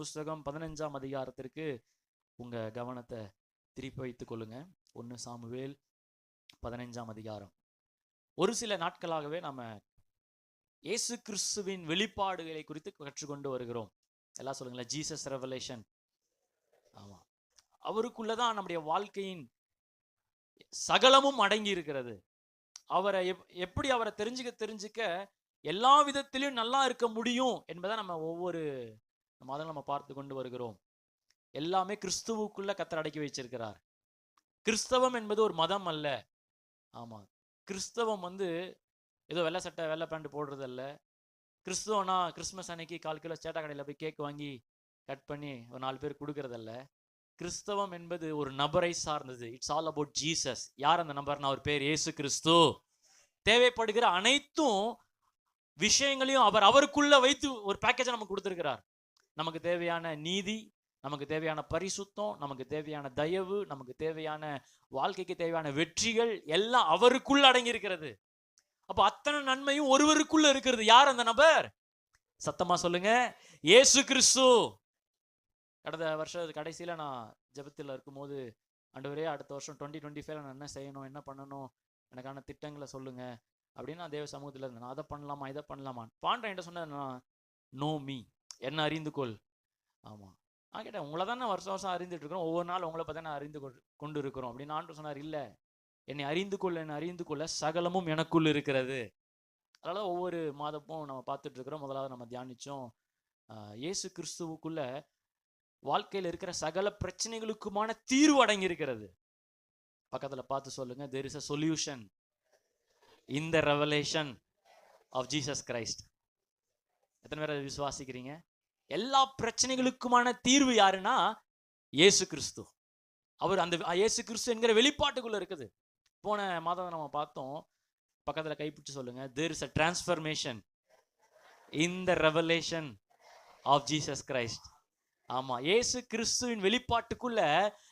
புஸ்தகம் 15ஆம் அதிகாரத்திற்கு உங்க கவனத்தை திருப்பி வைத்துக் கொள்ளுங்க. 1 சாமுவேல் 15ஆம் அதிகாரம். ஒரு சில நாட்களாகவே நம்ம இயேசு கிறிஸ்துவின் வெளிப்பாடுகளை குறித்து கற்றுக்கொண்டு வருகிறோம். எல்லாம் சொல்லுங்களேன், ஜீசஸ் ரெவலேஷன். ஆமா, அவருக்குள்ளதான் நம்முடைய வாழ்க்கையின் சகலமும் அடங்கி இருக்கிறது. அவரை எப்படி அவரை தெரிஞ்சுக்க எல்லா விதத்திலும் நல்லா இருக்க முடியும் என்பதை நம்ம ஒவ்வொரு மாதம் நம்ம பார்த்து கொண்டு வருகிறோம். எல்லாமே கிறிஸ்துவுக்குள்ள கர்த்தர் அடக்கி வச்சிருக்கிறார். கிறிஸ்தவம் என்பது ஒரு மதம் அல்ல. ஆமா, கிறிஸ்தவம் ஏதோ வெள்ளை சட்டை வெள்ளை பேண்ட் போடுறது அல்ல. கிறிஸ்துவனா கிறிஸ்துமஸ் அன்னைக்கு 4 கிலோ சேட்டா கடையில் போய் கேக் வாங்கி கட் பண்ணி ஒரு 4 பேர் கொடுக்கறதல்ல. கிறிஸ்தவம் என்பது ஒரு நபரை சார்ந்தது. It's all about Jesus. யார் அந்த நபர்னா அவர் பேர் இயேசு கிறிஸ்து. தேவைப்படுகிற அனைத்தும் விஷயங்களையும் அவருக்குள்ள வைத்து ஒரு பேக்கேஜை நமக்கு கொடுத்திருக்கிறார். நமக்கு தேவையான நீதி, நமக்கு தேவையான பரிசுத்தம், நமக்கு தேவையான தயவு, நமக்கு தேவையான வாழ்க்கைக்கு தேவையான வெற்றிகள் எல்லாம் அவருக்குள்ள அடங்கி இருக்கிறது. அப்ப அத்தனை நன்மையும் ஒருவருக்குள்ள இருக்கிறது. யார் அந்த நபர்? சத்தமா சொல்லுங்க, இயேசு கிறிஸ்து. கடந்த வருஷ கடைசியில நான் ஜெபத்தில் இருக்கும்போது, ஆண்டவரே அடுத்த வருஷம் 2025 நான் என்ன செய்யணும், என்ன பண்ணணும், எனக்கான திட்டங்களை சொல்லுங்க அப்படின்னு நான் தேவ சமூகத்தில் இருந்தேன். நான் அதை பண்ணலாமா இதை பண்ணலாமா பாண்டேன் என்ன சொன்னேன், நோ மீ, என்ன அறிந்து கொள். ஆமா, நான் கேட்டேன், உங்களை தான் நான் வருஷம் வருஷம் அறிந்துட்டு இருக்கிறோம், ஒவ்வொரு நாள் உங்களை பார்த்தா நான் அறிந்து கொண்டு இருக்கிறோம் அப்படின்னு. ஆண்டு சொன்னார், இல்லை, என்னை அறிந்து கொள்ள சகலமும் எனக்குள் இருக்கிறது. அதனால ஒவ்வொரு மாதமும் நம்ம பார்த்துட்டு இருக்கிறோம். முதலாவது நம்ம தியானிச்சோம், இயேசு கிறிஸ்துவுக்குள்ள வாழ்க்கையில் இருக்கிற சகல பிரச்சனைகளுக்குமான தீர்வு அடங்கி இருக்கிறது. பக்கத்துல பார்த்து சொல்லுங்க, there is a solution in the revelation of Jesus Christ. எத்தனை பேர் விசுவாசிக்கிறீங்க? எல்லா பிரச்சனைகளுக்குமான தீர்வு யாருன்னா இயேசு கிறிஸ்து. அவர் அந்த இயேசு கிறிஸ்து என்கிற வெளிப்பாட்டுக்குள்ள இருக்குது. போன மாதம் நம்ம பார்த்தோம், பக்கத்துல கைப்பிடிச்சு சொல்லுங்க, there is a transformation in the revelation of Jesus Christ. ஆமா, இயேசு கிறிஸ்துவின் வெளிப்பாட்டுக்குள்ள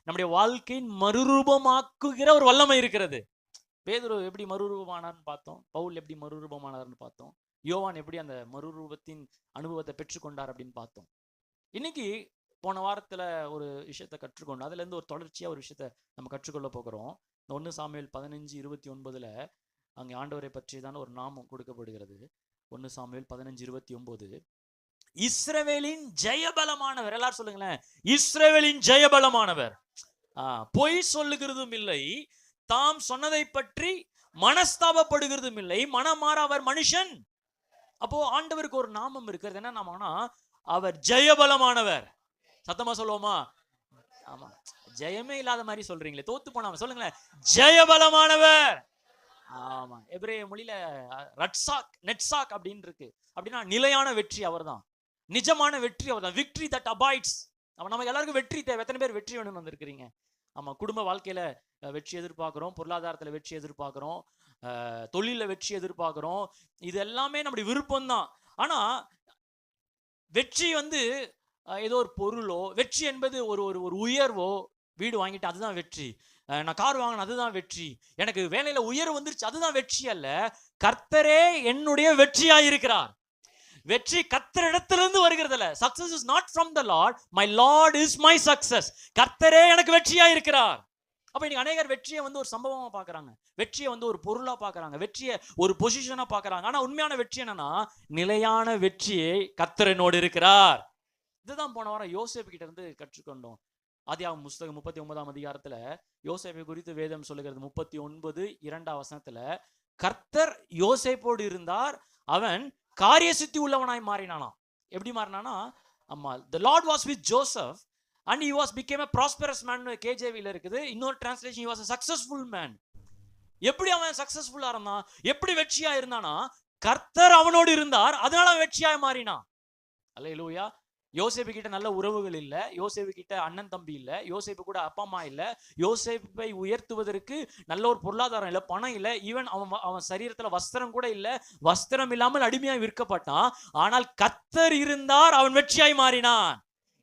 நம்முடைய வாழ்க்கையின் மறுரூபமாக்குகிற ஒரு வல்லமை இருக்கிறது. பேதுரு எப்படி மறுரூபமானார்னு பார்த்தோம், பவுல் எப்படி மறுரூபமானார்னு பார்த்தோம், யோவான் எப்படி அந்த மறுரூபத்தின் அனுபவத்தை பெற்றுக்கொண்டார் அப்படின்னு பார்த்தோம். இன்னைக்கு போன வாரத்துல ஒரு விஷயத்தை கற்றுக்கொண்டோம். அதுல இருந்து ஒரு தொடர்ச்சியா ஒரு விஷயத்த நம்ம கற்றுக்கொள்ள போகிறோம். 1 சாமுவேல் 15:29 அங்கே ஆண்டவரை பற்றி தான் ஒரு நாமம் கொடுக்கப்படுகிறது. 1 சாமுவேல் 15:29, இஸ்ரவேலின் ஜெயபலமானவர். எல்லாரும் சொல்லுங்களேன், இஸ்ரவேலின் ஜெயபலமானவர். பொய் சொல்லுகிறதும் இல்லை, தாம் சொன்னதை பற்றி மனஸ்தாபப்படுகிறதும் இல்லை, மனமாற அவர் மனுஷன். அப்போ ஆண்டவருக்கு ஒரு நாமம் இருக்கிறது. என்ன நாமம்னா, அவர் ஜெயபலமானவர். சத்தமா சொல்லுவோமா? ஆமா, ஜெயமே இல்லாத மாதிரி சொல்றீங்களே, தோத்து போனாம சொல்லுங்களேன், ஜெயபலமானவர். ஆமா, எபிரேய மொழியில ரட்சாக் நெட்சாக் அப்படின்னு இருக்கு. அப்படின்னா நிலையான வெற்றி அவர் தான், நிஜமான வெற்றி அவர் தான். Victory that அபாய்ட்ஸ். நமக்கு எல்லாருக்கும் வெற்றி தேவை. எத்தனை பேர் வெற்றி வேணும்னு வந்திருக்கிறீங்க? ஆமா, குடும்ப வாழ்க்கையில வெற்றி எதிர்பார்க்கிறோம், பொருளாதாரத்துல வெற்றி எதிர்பார்க்கிறோம், தொழில வெற்றி எதிர்பார்க்கிறோம். இது எல்லாமே நம்முடைய விருப்பம் தான். ஆனா வெற்றி ஏதோ ஒரு பொருளோ, வெற்றி என்பது ஒரு உயர்வோ, வீடு வாங்கிட்டு அதுதான் வெற்றி, நான் கார் வாங்கின அதுதான் வெற்றி, எனக்கு வேலையில உயர்வு வந்துருச்சு அதுதான் வெற்றி அல்ல. கர்த்தரே என்னுடைய வெற்றியா இருக்கிறார். வெற்றி கர்த்தரிடத்திலிருந்து வருகிறதுல. Success is not from the Lord, my Lord is my success. கர்த்தரே எனக்கு வெற்றியா இருக்கிறார். அப்ப இன்னைக்கு அநேகர் வெற்றியை ஒரு சம்பவமா பாக்குறாங்க, வெற்றியை ஒரு பொருளா பாக்குறாங்க, வெற்றியை ஒரு பொசிஷனா பாக்குறாங்க. ஆனா உண்மையான வெற்றி என்னன்னா, நிலையான வெற்றியை கர்த்தர் என்னோடு இருக்கிறார். இதுதான் போன வாரம் யோசேப்பு கிட்ட இருந்து கற்றுக்கொண்டோம். ஆதியாகமம் புஸ்தகம் 39ஆம் அதிகாரத்துல யோசேப்பை குறித்து வேதம் சொல்லுகிறது. 39:2 கர்த்தர் யோசேப்போடு இருந்தார், அவன் காரிய சித்தி உள்ளவனாய் மாறினானாம். எப்படி மாறினானா, ஆமா, the Lord was with Joseph and he became a prosperous man. கேஜேவில இருக்குது. இன்னொரு translation, he was a successful man. எப்படி அவன் சக்சஸ்ஃபுல்லா இருந்தான், எப்படி வெற்றியா இருந்தானா, கர்த்தர் அவனோடு இருந்தார், அதனால வெற்றியாய் மாறினான். அல்லேலூயா. யோசேப்பு கிட்ட நல்ல உறவுகள் இல்ல, யோசேப்பு கிட்ட அண்ணன் தம்பி இல்ல, யோசேப்பு கூட அப்பா அம்மா இல்ல, யோசேப்பை உயர்த்துவதற்கு நல்ல ஒரு பொருளாதாரம் இல்ல, பணம் இல்ல, ஈவன் அவன் சரீரத்துல வஸ்திரம் கூட இல்ல, வஸ்திரம் இல்லாமல் அடிமையாய் விற்கப்பட்டான். ஆனால் கர்த்தர் இருந்தார், அவன் வெற்றியாய் மாறினான்.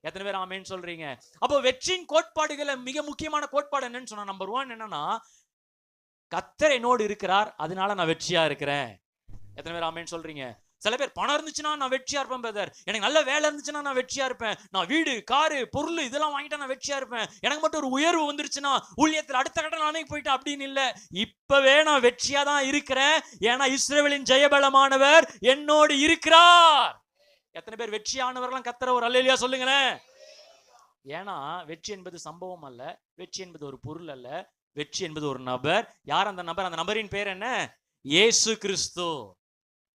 எத்தனை பேர் ஆமென் சொல்றீங்க? அப்போ வெற்றியின் கோட்பாடுகளை மிக முக்கியமான கோட்பாடு என்னன்னு சொன்னா, நம்பர் 1 என்னன்னா, கர்த்தர் என்னோடு இருக்கிறார், அதனால நான் வெற்றியா இருக்கிறேன். எத்தனை பேர் ஆமென் சொல்றீங்க? சில பேர் பணம் இருந்துச்சுன்னா நான் வெற்றியா இருப்பேன் பிரதர், எனக்கு நல்ல வேலை இருந்துச்சுன்னா நான் வெற்றியா இருப்பேன், நான் வீடு காரு பொருள் இதெல்லாம் வாங்கிட்டா நான் வெற்றியா இருப்பேன், எனக்கு மட்டும் ஒரு உயர்வு வந்துருச்சுன்னா ஊழியத்தில் அடுத்த கட்ட நானே போயிட்டு அப்படின்னு இல்லை. இப்பவே நான் வெற்றியா தான் இருக்கிறேன், ஏன்னா இஸ்ரவேலின் ஜெயபலமானவர் என்னோடு இருக்கிறார். எத்தனை பேர் வெற்றியானவர்களாம் கத்தர ஒரு அல்லேலூயா சொல்லுங்களேன். ஏன்னா வெற்றி என்பது சம்பவம் அல்ல, வெற்றி என்பது ஒரு பொருள் அல்ல, வெற்றி என்பது ஒரு நபர். யார் அந்த நபர்? அந்த நபரின் பேர் என்ன? இயேசு கிறிஸ்து.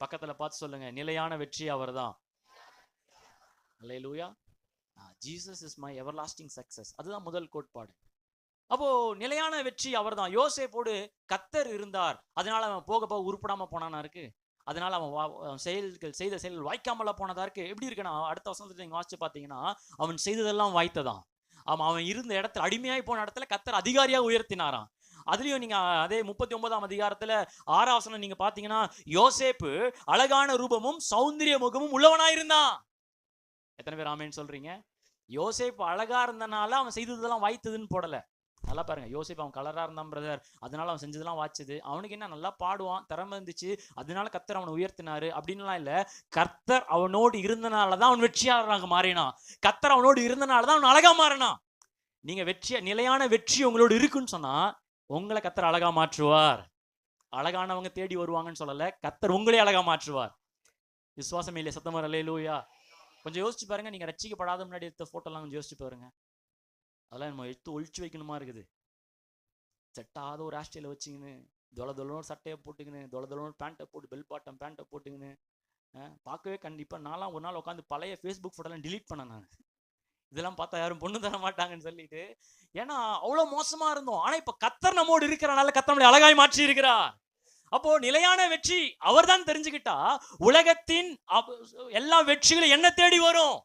பக்கத்துல பார்த்து சொல்லுங்க, நிலையான வெற்றி அவர்தான். அல்லேலூயா. Jesus is my everlasting success. அதுதான் முதல் கோட்பாடு. அப்போ நிலையான வெற்றி அவர்தான். யோசேப்போடு கர்த்தர் இருந்தார், அதனால அவன் போக போக உருப்படாம போனானா இருக்கு, அதனால அவன் செய்த செயல்கள் வாய்க்காமல போனதா இருக்கு. எப்படி இருக்குன்னா, அடுத்த வசனத்தை நீங்க வாசிச்சு பாத்தீங்கன்னா, அவன் செய்ததெல்லாம் வாய்த்ததான். அவன் இருந்த இடத்துல, அடிமையாய் போன இடத்துல கர்த்தர் அதிகாரியா உயர்த்தினாராம். அதுலயும் நீங்க அதே 39ஆம் அதிகாரத்துல 6ஆம் வசனம் நீங்க பாத்தீங்கன்னா, யோசேப்பு அழகான ரூபமும் சௌந்தரிய முகமும் உள்ளவனாயிருந்தான். எத்தனை பேர் ஆமேன்னு சொல்றீங்க? யோசேப்பு அழகா இருந்தனால அவன் செய்ததெல்லாம் வாய்த்ததுன்னு போடல. நல்லா பாருங்க, யோசேப்பு அவன் கலரா இருந்தான் பிரதர், அதனால அவன் செஞ்சதெல்லாம் வாய்ச்சது. அவனுக்கு என்ன, நல்லா பாடுவான், திறமை இருந்துச்சு, அதனால கர்த்தர் அவனை உயர்த்தினாரு அப்படின்லாம் இல்ல. கர்த்தர் அவனோடு இருந்தனாலதான் அவன் வெற்றியாளராக மாறினான். கர்த்தர் அவனோடு இருந்தனாலதான் அவன் அழகா மாறினான். நீங்க நிலையான வெற்றி உங்களோடு இருக்குன்னு சொன்னா உங்களை கர்த்தர் அழகா மாற்றுவார். அழகானவங்க தேடி வருவாங்கன்னு சொல்லல, கர்த்தர் உங்களே அழகா மாற்றுவார். விசுவாசம் இல்லையா? சத்தமா அல்லேலூயா. கொஞ்சம் யோசிச்சு பாருங்க, நீங்க ரட்சிக்கப்படாத முன்னாடி எடுத்த போட்டோலாம் கொஞ்சம் யோசிச்சு பாருங்க. அதெல்லாம் நம்ம எடுத்து ஒழிச்சு வைக்கணுமா இருக்குது. செட்டாத ஒரு ஆஸ்ட்ரேல வச்சுக்கின்னு, தொலை சட்டையை போட்டுக்கின்னு, தொலை பேண்ட்டை போட்டு, பெல் பாட்டம் பேண்ட்டை போட்டுக்கின்னு பார்க்கவே கண்டிப்பா நான்லாம் ஒரு நாள் உட்காந்து பழைய ஃபேஸ்புக் ஃபோட்டோலாம் டிலீட் பண்ணேன் நான். இதெல்லாம் பார்த்தா யாரும் பொண்ணு தர மாட்டாங்கன்னு சொல்லிட்டு. ஏன்னா அவ்வளவு மோசமா இருந்தோம். ஆனா இப்ப கர்த்தர் நம்மோடு இருக்கிறனால கர்த்தர் நம்மளை அழகாய் மாற்றி இருக்கிறார். அப்போ நிலையான வெற்றி அவர் தான் தெரிஞ்சுக்கிட்டா உலகத்தின் எல்லா வெற்றிகளும் என்ன தேடி வரும்.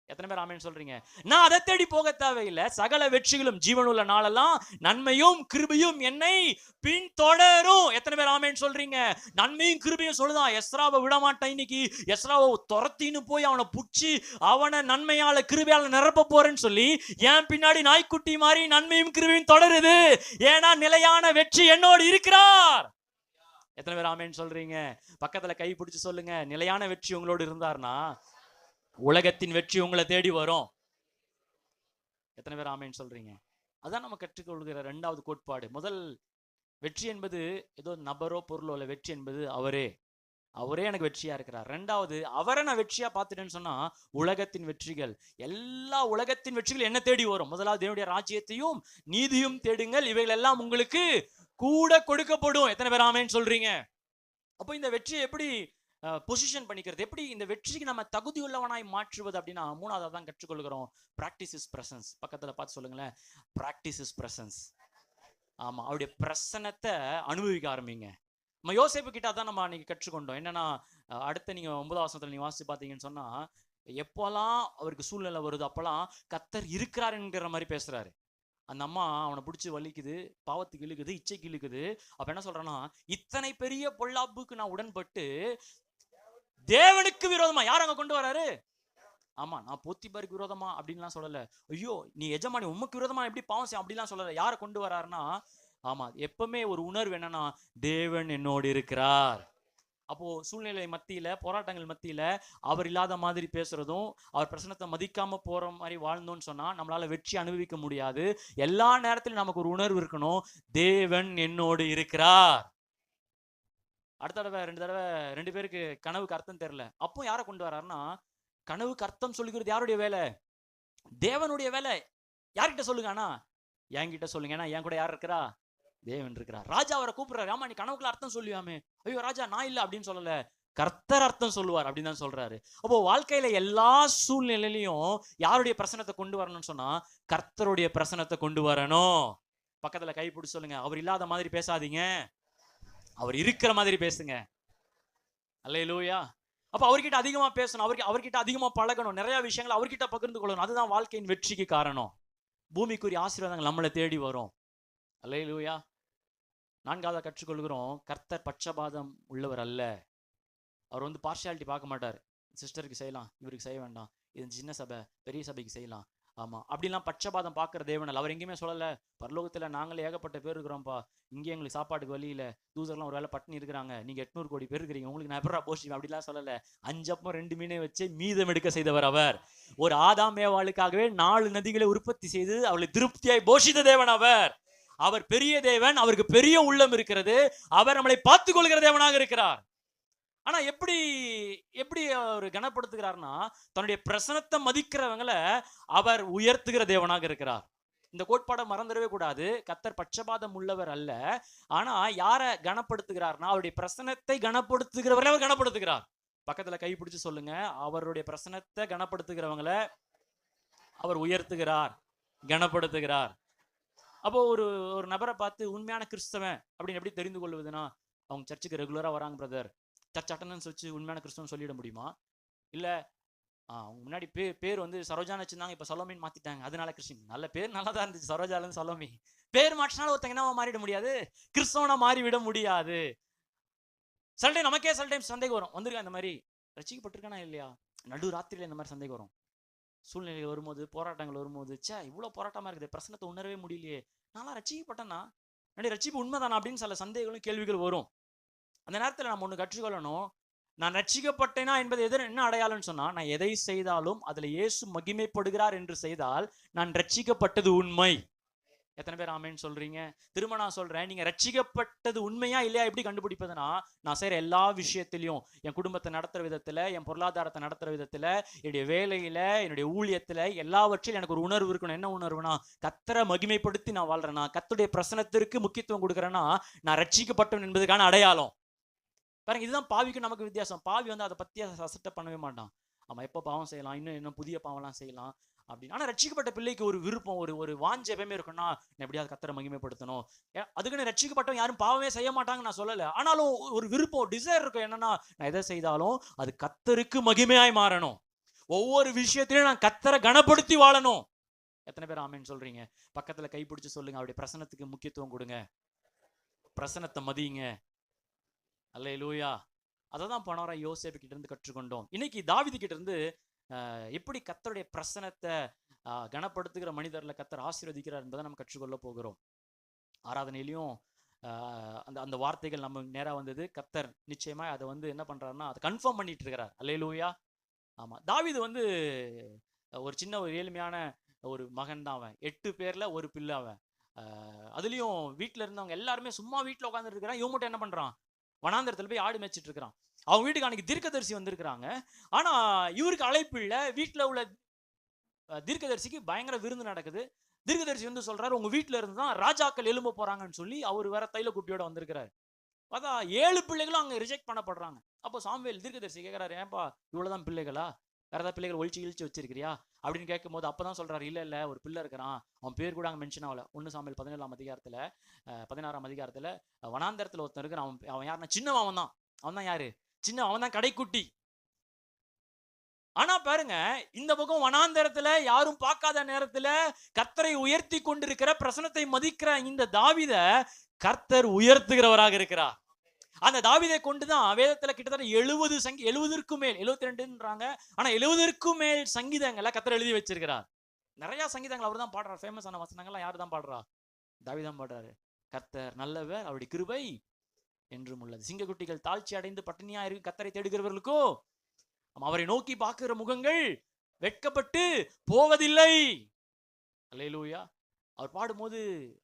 எத்தனை பேர் ஆமென் சொல்றீங்க? நான் அதை தேடி போக தேவையில்லை. சகல வெற்றிகளும் ஜீவனுள்ள நாளெல்லாம் நன்மையும் கிருபையும் என்னை பின்தொடரும். எத்தனை பேர் ஆமென் சொல்றீங்க? நன்மையும் கிருபையும் சொல்லுதான். எஸ்ராவை விட மாட்டேன், இன்னைக்கு எஸ்ராவை துரத்தின்னு போய் அவனை புடிச்சு அவனை நன்மையால கிருபையால நிரப்ப போறேன்னு சொல்லி என் பின்னாடி நாய்க்குட்டி மாதிரி நன்மையும் கிருபையும் தொடருது. ஏன்னா நிலையான வெற்றி என்னோடு இருக்கிறார். எத்தனை பேர் ஆமென் சொல்றீங்க? பக்கத்துல கை பிடிச்சு சொல்லுங்க, நிலையான வெற்றி உங்களோடு இருந்தார்னா உலகத்தின் வெற்றி உங்களை தேடி வரும். எத்தனை பேர் ஆமென் சொல்றீங்க? அதான் நம்ம கற்றுக்கொள்கிற இரண்டாவது கோட்பாடு. முதல், வெற்றி என்பது ஏதோ நபரோ பொருளோ இல்ல, வெற்றி என்பது அவரே எனக்கு வெற்றியா இருக்கிறார். ரெண்டாவது, அவரை நான் வெற்றியா பார்த்துட்டேன்னு சொன்னா உலகத்தின் வெற்றிகள், எல்லா உலகத்தின் வெற்றிகள் என்ன தேடி வரும். முதலாவது தேவனுடைய ராஜ்யத்தையும் நீதியும் தேடுங்கள், இவைகள் எல்லாம் உங்களுக்கு கூட கொடுக்கப்படும். எத்தனை பேர் ஆமென் சொல்றீங்க? அப்போ இந்த வெற்றியை எப்படி பொசிஷன் பண்ணிக்கிறது, எப்படி இந்த வெற்றிக்கு நம்ம தகுதி உள்ளவனாய் மாற்றுவது அப்படின்னா, மூணாவது தான் கற்றுக்கொள்கிறோம், பிராக்டிஸ் இஸ் பிரசன்ஸ். பக்கத்துல பார்த்து சொல்லுங்களேன், பிராக்டிஸ் இஸ் பிரசன்ஸ். ஆமா, அவருடைய பிரசன்னத்தை அனுபவிக்க ஆரம்பிங்க. நம்ம யோசேப்பு கிட்ட தான் நம்ம அன்னைக்கு கற்றுக்கொண்டோம். என்னன்னா, அடுத்த நீங்க 9ஆம் வசனத்துல நீங்க வாசிச்சு பாத்தீங்கன்னு சொன்னா, எப்போல்லாம் அவருக்கு சூழ்நிலை வருது அப்பெல்லாம் கர்த்தர் இருக்கிறார் என்கிற மாதிரி பேசுறாரு. அந்த அம்மா அவனை பிடிச்சி வலிக்குது, பாவத்துக்கு இழுக்குது, இச்சைக்கு இழுக்குது. அப்ப என்ன சொல்றான்னா, இத்தனை பெரிய பொல்லாப்புக்கு நான் உடன்பட்டு தேவனுக்கு விரோதமா யார் அங்க கொண்டு வராரு? ஆமா, நான் போத்திபாருக்கு விரோதமா அப்படின்லாம் சொல்லல. ஐயோ நீ எஜமானி உமக்கு விரோதமா எப்படி பாவம் செய்ய அப்படிலாம் சொல்லல. யாரை கொண்டு வராருன்னா, ஆமா, எப்பவுமே ஒரு உணர்வு என்னன்னா, தேவன் என்னோடு இருக்கிறார். அப்போ சூழ்நிலை மத்தியில, போராட்டங்கள் மத்தியில அவர் இல்லாத மாதிரி பேசுறதும், அவர் பிரச்சனத்தை மதிக்காம போற மாதிரி வாழ்ந்தோம்னு சொன்னா நம்மளால வெற்றி அனுபவிக்க முடியாது. எல்லா நேரத்திலும் நமக்கு ஒரு உணர்வு இருக்கணும், தேவன் என்னோடு இருக்கிறார். அடுத்த தடவை 2 தடவை 2 பேருக்கு கனவுக்கு அர்த்தம் தெரியல. அப்போ யாரை கொண்டு வர்றாருன்னா, கனவுக்கு அர்த்தம் சொல்லுகிறது யாருடைய வேலை? தேவனுடைய வேலை. யார்கிட்ட சொல்லுங்க? ஆனா என்கிட்ட சொல்லுங்க, ஏன்னா என் கூட யார் இருக்கிறா? தேவன் இருக்கிறார். ராஜா அவரை கூப்பிடுறாரு, ஆமா நீ கனவுக்குள்ள அர்த்தம் சொல்லுவாமே. ஐயோ ராஜா நான் இல்லை அப்படின்னு சொல்லல, கர்த்தர் அர்த்தம் சொல்லுவார் அப்படின்னு தான் சொல்றாரு. அப்போ வாழ்க்கையில எல்லா சூழ்நிலையிலையும் யாருடைய பிரசனத்தை கொண்டு வரணும்னு சொன்னா, கர்த்தருடைய பிரசனத்தை கொண்டு வரணும். பக்கத்துல கை பிடிச்சு சொல்லுங்க, அவர் இல்லாத மாதிரி பேசாதீங்க, அவர் இருக்கிற மாதிரி பேசுங்க. அல்லேலூயா. அப்ப அவர்கிட்ட அதிகமா பேசணும், அவர்கிட்ட அதிகமா பழகணும், நிறைய விஷயங்களை அவர்கிட்ட பகிர்ந்து கொள்ளணும். அதுதான் வாழ்க்கையின் வெற்றிக்கு காரணம். பூமிக்குரிய ஆசீர்வாதங்கள் நம்மளை தேடி வரும். அல்லேலூயா. 4வது கற்றுக்கொள்கிறோம், கர்த்தர் பட்சபாதம் உள்ளவர் அல்ல. அவர் பார்ஷியாலிட்டி பார்க்க மாட்டார். சிஸ்டருக்கு செய்யலாம், இவருக்கு செய்ய வேண்டாம், இது சின்ன சபை பெரிய சபைக்கு செய்யலாம், ஆமா, அப்படிலாம் பட்சபாதம் பார்க்குற தேவன் அல்ல. அவர் எங்கேயுமே சொல்லல, பரலோகத்துல நாங்களே ஏகப்பட்ட பேர் இருக்கிறோம்ப்பா, இங்கே எங்களுக்கு சாப்பாட்டுக்கு வழி இல்ல, தூதர்லாம் ஒரு வேளை பட்டினி இருக்கிறாங்க, நீங்க 800 கோடி பேர் இருக்கிறீங்க, உங்களுக்கு நான் எப்படா போஷிப்பேன் அப்படிலாம் சொல்லல. 5 அப்பம் 2 மீனை வச்சு மீதம் எடுக்க செய்தவர் அவர். ஒரு ஆதாம் ஏவாளுக்காகவே 4 நதிகளை உற்பத்தி செய்து அவளை திருப்தியாய் போஷித்த தேவன் அவர். அவர் பெரிய தேவன், அவருக்கு பெரிய உள்ளம் இருக்கிறது, அவர் நம்மளை பார்த்துக் கொள்கிற தேவனாக இருக்கிறார். ஆனா எப்படி எப்படி அவர் கனப்படுத்துகிறார்னா, தன்னுடைய பிரசனத்தை மதிக்கிறவங்களை அவர் உயர்த்துகிற தேவனாக இருக்கிறார். இந்த கோட்பாடை மறந்துடவே கூடாது. கர்த்தர் பட்சபாதம் உள்ளவர் அல்ல. ஆனா யாரை கனப்படுத்துகிறார்னா, அவருடைய பிரசனத்தை கனப்படுத்துகிறவரை அவர் கனப்படுத்துகிறார். பக்கத்துல கை பிடிச்சு சொல்லுங்க, அவருடைய பிரசனத்தை கனப்படுத்துகிறவங்களை அவர் உயர்த்துகிறார், கனப்படுத்துகிறார். அப்போ ஒரு ஒரு நபரை பார்த்து உண்மையான கிறிஸ்தவன் அப்படின்னு எப்படி தெரிந்து கொள்வதுன்னா, அவங்க சர்ச்சுக்கு ரெகுலரா வராங்க பிரதர், சர்ச் அட்டண்டன்ஸ் வச்சு உண்மையான கிறிஸ்தவன் சொல்லிட முடியுமா? இல்ல அவங்க முன்னாடி பேர் வந்து சரோஜான்னு வச்சிருந்தாங்க, இப்ப சலோமின்னு மாத்திட்டாங்க, அதனால கிறிஸ்டின். நல்ல பேர் நல்லா தான் இருந்துச்சு, சரோஜாலன்னு சலோமி. பேர் மாற்றினால ஒருத்தங்க என்ன மாறிட முடியாது, கிறிஸ்தவனா மாறிவிட முடியாது. சில டைம் நமக்கே சில டைம் சந்தேகம் வரும், வந்திருக்கா இந்த மாதிரி ரசிக்கப்பட்டிருக்கானா இல்லையா, நடு ராத்திரியில இந்த மாதிரி சந்தேகம் வரும். சூழ்நிலைகள் வரும்போது, போராட்டங்கள் வரும்போது, சே இவ்வளவு போராட்டமா இருக்குது, பிரச்சனத்தை உணரவே முடியலையே, நான்லாம் ரசிக்கப்பட்டேன்னா, என்னுடைய ரட்சிப்பு உண்மைதானா அப்படின்னு சில சந்தேகங்களும் கேள்விகள் வரும். அந்த நேரத்தில் நம்ம ஒன்று கற்றுக்கொள்ளணும், நான் ரட்சிக்கப்பட்டேனா என்பது என்ன அடையாளம்னு சொன்னா, நான் எதை செய்தாலும் அதுல இயேசு மகிமைப்படுகிறார் என்று செய்தால் நான் ரட்சிக்கப்பட்டது உண்மை. எத்தனை பேர் ஆமேன்னு சொல்றீங்க? திரும்ப நான் சொல்றேன், நீங்க ரட்சிக்கப்பட்டது உண்மையா இல்லையா எப்படி கண்டுபிடிப்பதுன்னா, நான் செய்யற எல்லா விஷயத்திலையும், என் குடும்பத்தை நடத்துற விதத்துல, என் பொருளாதாரத்தை நடத்துற விதத்துல, என்னுடைய வேலையில, என்னுடைய ஊழியத்துல, எல்லாவற்றிலும் எனக்கு ஒரு உணர்வு இருக்கணும். என்ன உணர்வுனா, கர்த்தரை மகிமைப்படுத்தி நான் வாழ்றேன்னா, கர்த்தருடைய பிரசனத்திற்கு முக்கியத்துவம் கொடுக்குறேன்னா, நான் ரட்சிக்கப்பட்டவன் என்பதுக்கான அடையாளம். பாருங்க, இதுதான் பாவிக்கும் நமக்கு வித்தியாசம். பாவி வந்து அதை பத்தி அசட்டை பண்ணவே மாட்டான். அவன் எப்போ பாவம் செய்யலாம், இன்னும் புதிய பாவம்லாம் செய்யலாம் அப்படின்னு. ஆனா ரட்சிக்கப்பட்ட பிள்ளைக்கு ஒரு விருப்பம், ஒரு வாஞ்சை எப்பவுமே இருக்குன்னா, நான் எப்படியாவது கர்த்தரை மகிமைப்படுத்தணும். அதுக்குன்னு ரட்சிக்கப்பட்டவன் யாரும் பாவமே செய்ய மாட்டாங்க நான் சொல்லல. ஆனாலும் ஒரு விருப்பம், டிசைர் இருக்கும். என்னன்னா, நான் எதை செய்தாலும் அது கர்த்தருக்கு மகிமையாய் மாறணும். ஒவ்வொரு விஷயத்திலையும் நான் கர்த்தரை கனப்படுத்தி வாழணும். எத்தனை பேர் ஆமேன்னு சொல்றீங்க? பக்கத்துல கை பிடிச்சு சொல்லுங்க, அவருடைய பிரசனத்துக்கு முக்கியத்துவம் கொடுங்க, பிரசனத்தை மதியுங்க. அல்லேலூயா. அதை தான் போனவரை யோசேப்பு கிட்ட இருந்து கற்றுக்கொண்டோம். இன்னைக்கு தாவீது கிட்ட இருந்து எப்படி கர்த்தருடைய பிரசனத்தை கனப்படுத்துகிற மனிதர்ல கர்த்தர் ஆசீர்வதிக்கிறார் என்பதை நம்ம கற்றுக்கொள்ள போகிறோம். ஆராதனையிலையும் அந்த அந்த வார்த்தைகள் நம்ம நேரா வந்தது. கர்த்தர் நிச்சயமா அதை வந்து என்ன பண்றாருன்னா, அதை கன்ஃபார்ம் பண்ணிட்டு இருக்கிறார். அல்லேலூயா. ஆமா, தாவீது வந்து ஒரு சின்ன ஒரு ஏழ்மையான ஒரு மகன் தான் அவன். 8 பேர்ல ஒரு பிள்ளை அவன். அதுலயும் வீட்டுல இருந்தவங்க எல்லாருமே சும்மா வீட்டுல உட்காந்துட்டு இருக்கிறான். இவன் மட்டும் என்ன பண்றான், வனாந்தரத்துல போய் ஆடு மேய்ச்சிட்டு இருக்கிறான். அவங்க வீட்டுக்கு அன்னைக்கு தீர்க்கதரிசி வந்திருக்கிறாங்க. ஆனா இவருக்கு அழைப்பு இல்லை. வீட்டுல உள்ள தீர்க்கதரிசிக்கு பயங்கர விருந்து நடக்குது. தீர்க்கதரிசி வந்து சொல்றாரு, உங்க வீட்டுல இருந்து தான் ராஜாக்கள் எழும்ப போறாங்கன்னு சொல்லி அவர் வேற தைல குப்பியோட வந்திருக்கிறாரு. அதான் 7 பிள்ளைகளும் அங்க ரிஜெக்ட் பண்ணப்படுறாங்க. அப்போ சாமுவேல் தீர்க்கதரிசி கேட்கிறாரு, ஏன்பா இவ்வளவுதான் பிள்ளைகளா, வேற ஏதாவது பிள்ளைகள் ஒழிச்சு வச்சிருக்கிறியா அப்படின்னு கேட்கும் போது, அப்பதான் சொல்றாரு, இல்ல ஒரு பிள்ளை இருக்கிறான், அவன் பேர் கூட அங்க மென்ஷன் ஆகல. 1 சாமுவேல் 17ஆம் அதிகாரத்துல 16ஆம் அதிகாரத்துல வனாந்தரத்துல ஒருத்தன் இருக்கிறான். அவன் யாருன்னா சின்னவன். அவன் தான் யாரு? சின்ன, அவன் தான் கடைக்குட்டி. ஆனா பாருங்க, இந்த பக்கம் வனாந்தரத்துல யாரும் பார்க்காத நேரத்துல கர்த்தரை உயர்த்தி கொண்டிருக்கிற, பிரசனத்தை மதிக்கிற இந்த தாவீதை கர்த்தர் உயர்த்துகிறவராக இருக்கிறார். அந்த தாவீதை கொண்டுதான் வேதத்துல கிட்டத்தட்ட 70க்கும் மேல், 72ன்றாங்க, ஆனா 70க்கும் மேல் சங்கீதங்களை கர்த்தர் எழுதி வச்சிருக்கிறார். நிறைய சங்கீதங்கள் அவர் தான் பாடுறார். ஃபேமஸான வசனங்கள்லாம் யாரு தான் பாடுறா? தாவீது தான் பாடுறாரு. கர்த்தர் நல்லவர், அவருடைய கிருபை என்றும் உள்ளது. சிங்கக்குட்டிகள் தாழ்ச்சி அடைந்து பட்டினியா இருக்கு கர்த்தரை தேடுகிறவர்களுக்கோ அவரை நோக்கி பார்க்கிற முகங்கள் வெட்கப்பட்டு போவதில்லை. அல்லேலூயா. அவர் பாடும்போது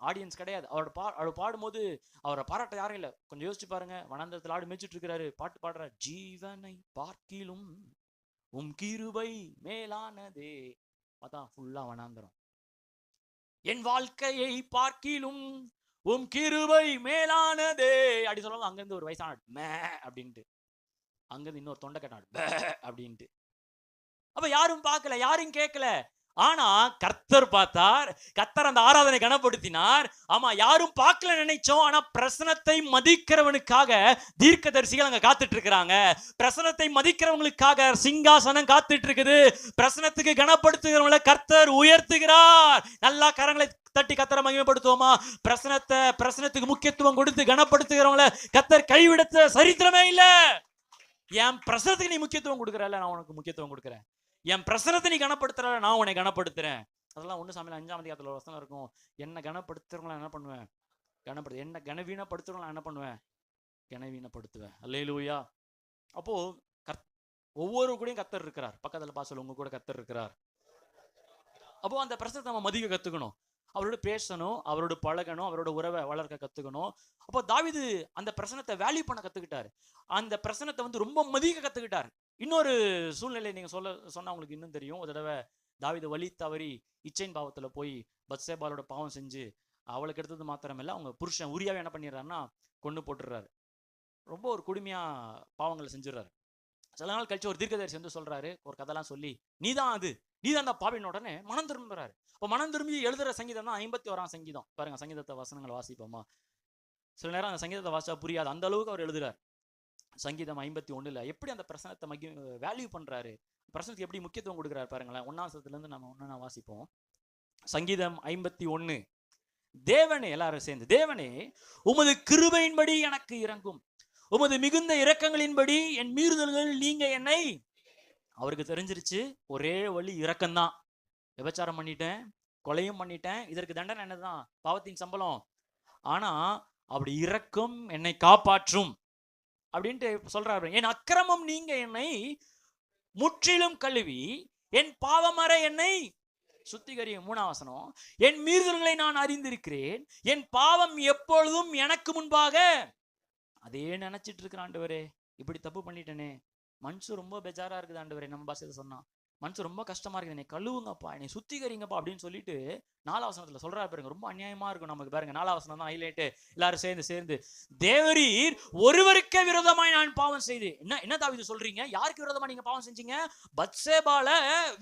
ஆடியன்ஸ் கிடையாது. அவர் பாடும்போது அவரை பாராட்ட யாரும் இல்லை. கொஞ்சம் யோசிச்சு பாருங்க, வனாந்தரத்தில் ஆடு மேய்ச்சிட்டு இருக்கிறாரு, பாட்டு பாடுறாரு, ஜீவனை பார்க்கிலும் உம் கிருபை மேலானதே. அதான் ஃபுல்லா வனாந்தரம். என் வாழ்க்கையை பார்க்கிலும் உம் கிருபை மேலானதே அப்படி சொல்லலாம். அங்கிருந்து ஒரு வயசான மே அப்படின்ட்டு, அங்கிருந்து இன்னொரு தொண்டை கட்டாடு அப்படின்ட்டு. அப்ப யாரும் பார்க்கல, யாரும் கேட்கல. ஆனா கர்த்தர் பார்த்தார். கர்த்தர் அந்த ஆராதனை கனப்படுத்தினார். ஆமா, யாரும் பார்க்கல நினைச்சோம். ஆனா பிரசனத்தை மதிக்கிறவனுக்காக தீர்க்கதரிசிகள் அங்க காத்துட்டு இருக்கிறாங்க. பிரசனத்தை மதிக்கிறவங்களுக்காக சிங்காசனம் காத்துட்டு இருக்குது. பிரசனத்துக்கு கனப்படுத்துகிறவங்களை கர்த்தர் உயர்த்துகிறார். நல்லா கரங்களை தட்டி கர்த்தரை மகிமைப்படுத்துவோமா? பிரசனத்துக்கு முக்கியத்துவம் கொடுத்து கனப்படுத்துகிறவங்களை கர்த்தர் கைவிடுத்த சரித்திரமே இல்ல. என் பிரசனத்துக்கு நீ முக்கியத்துவம் கொடுக்கறல, நான் உனக்கு முக்கியத்துவம் கொடுக்கிறேன். என் பிரசனத்தை நீ கனப்படுத்துற, நான் உன்னை கனப்படுத்துறேன். அதெல்லாம் 1 சாமுவேல் 5ஆம் அதிகாரத்துல ஒரு வசனம் இருக்கும். என்ன கனப்படுத்துறவங்கள என்ன பண்ணுவேன்? என்ன கனவீனப்படுத்துறவங்கள என்ன பண்ணுவேன்? கனவீனப்படுத்துவேன். அல்லேலூயா. அப்போ ஒவ்வொரு கூடயும் கர்த்தர் இருக்கிறார். பக்கத்துல பார்த்து உங்க கூட கர்த்தர் இருக்கிறார். அப்போ அந்த பிரசனத்தை நம்ம மதிக்க கத்துக்கணும். அவரோட பேசணும், அவரோட பழகணும், அவரோட உறவை வளர்க்க கத்துக்கணும். அப்போ தாவீது அந்த பிரசனத்தை வேல்யூ பண்ண கத்துக்கிட்டாரு. அந்த பிரசனத்தை வந்து ரொம்ப மதிக்க கத்துக்கிட்டாரு. இன்னொரு சூழ்நிலை நீங்க சொன்னா உங்களுக்கு இன்னும் தெரியும். ஒரு தடவை தாவீது வழி தவறி இச்சையின் பாவத்துல போய் பத்சேபாலோட பாவம் செஞ்சு அவளுக்கு எடுத்தது மாத்திரமில்ல, அவங்க புருஷன் உரியாவை என்ன பண்ணிடுறாருன்னா கொண்டு போட்டுறாரு. ரொம்ப ஒரு கொடுமையா பாவங்களை செஞ்சிடறாரு. சில நாள் கழிச்சு ஒரு தீர்க்கதரிசி வந்து சொல்றாரு, ஒரு கதைலாம் சொல்லி, நீதான் அந்த பாவின் உடனே மனம் திரும்புறாரு. இப்போ மனம் திரும்பி எழுதுற சங்கீதம் தான் 51ஆம் சங்கீதம். பாருங்க, சங்கீதத்தை வசனங்களை வாசிப்போமா? சில நேரம் அந்த சங்கீதத்தை வாசிச்சா புரியாது, அந்த அளவுக்கு அவர் எழுதுறாரு. சங்கீதம் 51ல எப்படி அந்த பிரசனத்தை வேல்யூ பண்றாரு, பிரசனத்துக்கு எப்படி முக்கியத்துவம் கொடுக்குறாரு பாருங்களேன். 1ஆம் வசனத்துல இருந்து நம்ம ஒன்னா வாசிப்போம். சங்கீதம் 51. தேவனே, எல்லாரும் சேர்ந்து, தேவனே உமது கிருபையின்படி எனக்கு இறங்கும், உமது மிகுந்த இரக்கங்களின்படி என் மீறுதல்கள் நீங்க என்னை. அவருக்கு தெரிஞ்சிருச்சு ஒரே வழி இரக்கம்தான். விபச்சாரம் பண்ணிட்டேன், கொலையும் பண்ணிட்டேன், இதற்கு தண்டனை என்னதான்? பாவத்தின் சம்பளம். ஆனா அப்படி இரக்கம் என்னை காப்பாற்றும் அப்படின்ட்டு சொல்றாரு. என் அக்கிரமம் நீங்க என்னை முற்றிலும் கழுவி என் பாவமற என்னை சுத்திகரியும். 3ஆம் வசனம், என் மீறுதல்களை நான் அறிந்திருக்கிறேன், என் பாவம் எப்பொழுதும் எனக்கு முன்பாக. அதே நினைச்சிட்டு இருக்கிற ஆண்டவரே, இப்படி தப்பு பண்ணிட்டேனே, மனசு ரொம்ப பெஜாரா இருக்குது ஆண்டவரே. நம்ம பாஷையில சொன்னா மனசு ரொம்ப கஷ்டமா இருக்குது, என்னை கழுவுங்கப்பா, என்னை சுத்திகரிங்கப்பா அப்படின்னு சொல்லிட்டு 4ஆம் வசனத்துல சொல்றாரு பாருங்க. ரொம்ப அநியாயமா இருக்கும் நமக்கு. பாருங்க, 4ஆம் வசனம் தான் ஹைலைட். எல்லாரும் சேர்ந்து தேவரீர் ஒருவருக்கே விரோதமாய் நான் பாவம் செய்து. என்ன தாவீது சொல்றீங்க? யாருக்கு விரோதமா நீங்க பாவம் செஞ்சீங்க? பத்சேபால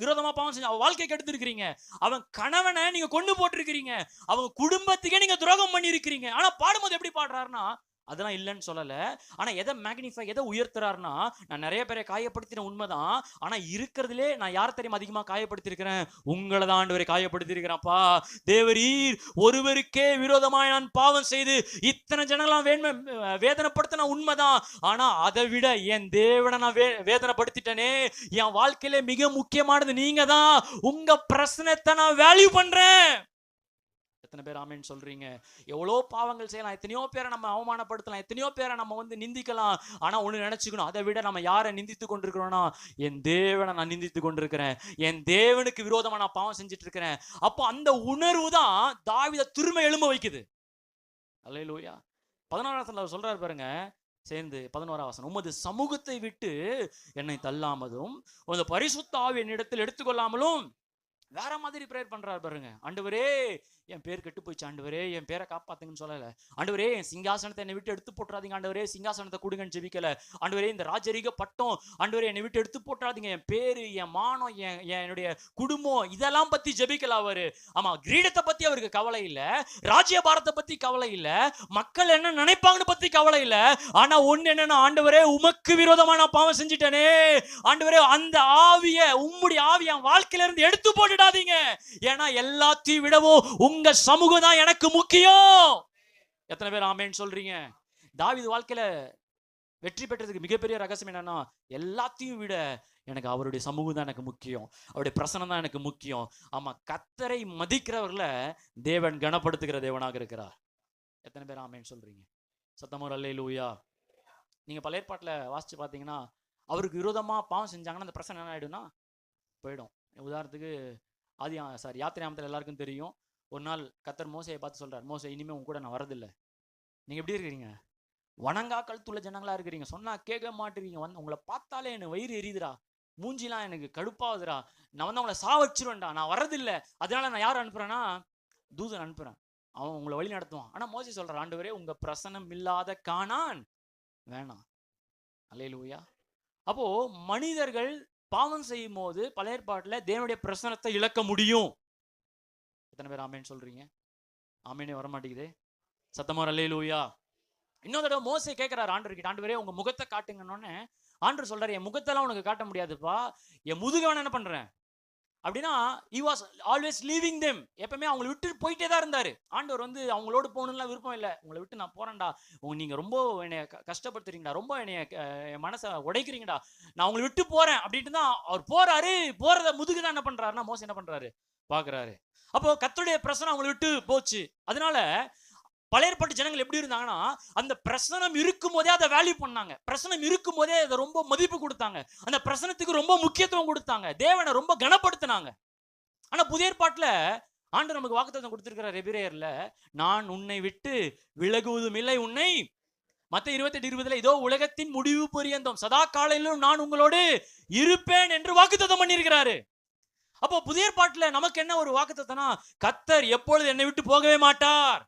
விரோதமா பாவம் செஞ்சு அவன் வாழ்க்கை கெடுத்திருக்கிறீங்க, அவன் கணவனை நீங்க கொண்டு போட்டிருக்கிறீங்க, அவங்க குடும்பத்துக்கே நீங்க துரோகம் பண்ணி இருக்கிறீங்க. ஆனா பாடும்போது எப்படி பாடுறாருன்னா, அதெல்லாம் இல்லைன்னு சொல்லல, ஆனா எதை மேக்னிஃபை, எதை உயர்த்துறாருன்னா, நான் நிறைய பேரை காயப்படுத்தின உண்மைதான், ஆனா இருக்கிறதுலே நான் யார் தெரியுமா அதிகமா காயப்படுத்திருக்கிறேன்? உங்களை தான் ஆண்டவரை காயப்படுத்திருக்கிறேன்ப்பா. தேவரீர் ஒருவருக்கே விரோதமாய் நான் பாவம் செய்து இத்தனை ஜனங்களாம் வேதனைப்படுத்தின உண்மைதான், ஆனா அதை விட என் தேவனை நான் வேதனைப்படுத்திட்டேனே. என் வாழ்க்கையில மிக முக்கியமானது நீங்க தான். உங்க பிரச்சனத்தை நான் வேல்யூ பண்றேன். எத்தனை பேர் ஆமேன்னு சொல்றீங்க? எவ்வளோ பாவங்கள் செய்யலாம், எத்தனையோ பேரை நம்ம அவமானப்படுத்தலாம், எத்தனையோ பேரை நம்ம நிந்திக்கலாம். ஆனா ஒண்ணு நினைச்சுக்கணும், அதை விட நம்ம யாரை நிந்தித்து கொண்டிருக்கிறோம்னா, என் தேவனை நான் நிந்தித்து கொண்டிருக்கிறேன், என் தேவனுக்கு விரோதமா நான் பாவம் செஞ்சுட்டு இருக்கிறேன். அப்போ அந்த உணர்வு தான் தாவீதை திரும்ப எழும்ப வைக்குது. அல்லேலூயா. 11ஆம் வசனத்துல சொல்றாரு பாருங்க, சேர்ந்து 11ஆம் வசனம், உமது சமூகத்தை விட்டு என்னை தள்ளாமலும் உமது பரிசுத்த ஆவி என்னிடத்தில் எடுத்துக்கொள்ளாமலும். வேற மாதிரி பிரேயர் பண்றாரு பாருங்க. ஆண்டவரே, என் பேர் கெட்டு போயிடுச்சு ஆண்டவரே, என் பேரை காப்பாத்துங்கன்னு சொல்லல. ஆண்டவரே, என் சிங்காசனத்தை என்னை விட்டு எடுத்து போட்டுறாதீங்க ஆண்டவரே, சிங்காசனத்தை கொடுங்கன்னு ஜெபிக்கல. ஆண்டவரே, இந்த ராஜரீக பட்டம் ஆண்டவரே என்னை விட்டு எடுத்து போட்டுறாதீங்க, என் பேரு, என் மானம், என்னுடைய குடும்பம், இதெல்லாம் பத்தி ஜெபிக்கல அவரு. ஆமா, கிரீடத்தை பத்தி அவருக்கு கவலை இல்ல, ராஜ்ய பாரத்தை பத்தி கவலை இல்ல, மக்கள் என்ன நினைப்பாங்கன்னு பத்தி கவலை இல்ல. ஆனா ஒண்ணு என்னன்னா, ஆண்டவரே உமக்கு விரோதமா நான் பாவம் செஞ்சுட்டேனே, ஆண்டவரே அந்த ஆவிய, உம்முடைய ஆவிய என் வாழ்க்கையில இருந்து எடுத்து போட்டுடாதீங்க, ஏன்னா எல்லாத்தையும் விடவும் உங்க சமூகம் தான் எனக்கு முக்கியம். எத்தனை பேர் ஆமேன்னு சொல்றீங்க? தாவீது வாழ்க்கையில வெற்றி பெற்றதுக்கு மிகப்பெரிய ரகசியம் என்னன்னா, எல்லாத்தையும் விட எனக்கு அவருடைய சமூகம் தான் எனக்கு முக்கியம், அவருடைய பிரசனம் தான் எனக்கு முக்கியம். ஆமா, கர்த்தரை மதிக்கிறவர்ல தேவன் கனப்படுத்துகிற தேவனாக இருக்கிறார். எத்தனை பேர் ஆமேன்னு சொல்றீங்க? சத்தமோ அல்லேலூயா. நீங்க பழைய ஏற்பாட்டுல வாசிச்சு பாத்தீங்கன்னா, அவருக்கு விரோதமா பாவம் செஞ்சாங்கன்னா அந்த பிரசனம் என்ன ஆயிடும்னா போயிடும். உதாரணத்துக்கு யாத்திரையாமத்தில் எல்லாருக்கும் தெரியும். ஒரு நாள் கர்த்தர் மோசையை பார்த்து சொல்றார், மோசே, இனிமே உங்க கூட நான் வரதில்லை, நீங்க எப்படி இருக்கிறீங்க? வணங்கா கழுத்துள்ள ஜனங்களா இருக்கிறீங்க, சொன்னா கேட்க மாட்டேறீங்க, உங்களை பார்த்தாலே எனக்கு வயிறு எரியுதுடா, மூஞ்சிலாம் எனக்கு கடுப்பாகுதுடா, நான் உங்களை சாவச்சிருவேன்டா, நான் வரதில்லை. அதனால நான் யார் அனுப்புறேன்னா தூதன் அனுப்புறேன், அவன் உங்களை வழி நடத்துவான். ஆனா மோசே சொல்றான், ஆண்டவரே உங்க பிரசனம் இல்லாத கானான் வேணாம். அல்லேலூயா. அப்போ மனிதர்கள் பாவம் செய்யும் போது பழைய ஏற்பாட்டுல தேவனுடைய பிரசனத்தை இழக்க முடியும். எத்தனை பேர் ஆமேன்னு சொல்றீங்க? ஆமேனே வரமாட்டேங்குது. சத்தமா அல்லேலூயா. இன்னொரு தடவை மோசே கேட்கிறார் ஆண்டவர்கிட்ட, ஆண்டவரே உங்க முகத்தை காட்டுங்கன்னு. ஆண்டவர் சொல்றாரு, என் முகத்தெல்லாம் உனக்கு காட்ட முடியாதுப்பா, என் முதுகவன என்ன பண்றேன் அப்படின்னா, he was always leaving them. எப்பவுமே அவங்களை விட்டு போயிட்டே தான் இருந்தாரு. ஆண்டவர் அவங்களோட போகணும்லாம் விருப்பம் இல்லை, உங்களை விட்டு நான் போறேன்டா, நீங்க ரொம்ப என்னை கஷ்டப்படுத்துறீங்கடா, ரொம்ப என் மனசை உடைக்கிறீங்கடா, நான் உங்களை விட்டு போறேன் அப்படின்ட்டு தான் அவர் போறாரு. போறத முதுகு தான் என்ன பண்றாருன்னா மோசே என்ன பண்றாரு, பாக்குறாரு. அப்போ கர்த்தருடைய பிரசனம் அவங்களை விட்டு போச்சு. அதனால பழைய ஏற்பாட்டு ஜனங்கள் எப்படி இருந்தாங்கன்னா, அந்த பிரசனம் இருக்கும் போதே அதை வேல்யூ பண்ணாங்க. பிரசனம் இருக்கும் போதே அதை ரொம்ப மதிப்பு கொடுத்தாங்க. அந்த பிரசனத்துக்கு ரொம்ப முக்கியத்துவம் கொடுத்தாங்க. தேவனை ரொம்ப கனப்படுத்தினாங்க. ஆனா புதிய ஏற்பாட்டுல ஆண்டவர் நமக்கு வாக்குத்தத்தம் கொடுத்திருக்கிறார். எபிரேயர்ல, நான் உன்னை விட்டு விலகுவதும் இல்லை, உன்னை மத்தேயு 28:20 இதோ உலகத்தின் முடிவு பரியந்தம் சதா காலையிலும் நான் உங்களோடு இருப்பேன் என்று வாக்குத்தத்தம் பண்ணியிருக்கிறாரு. அப்போ புதிய ஏற்பாட்டுல நமக்கு என்ன ஒரு வாக்குத்தத்தம்னா, கர்த்தர் எப்பொழுது என்னை விட்டு போகவே மாட்டார்.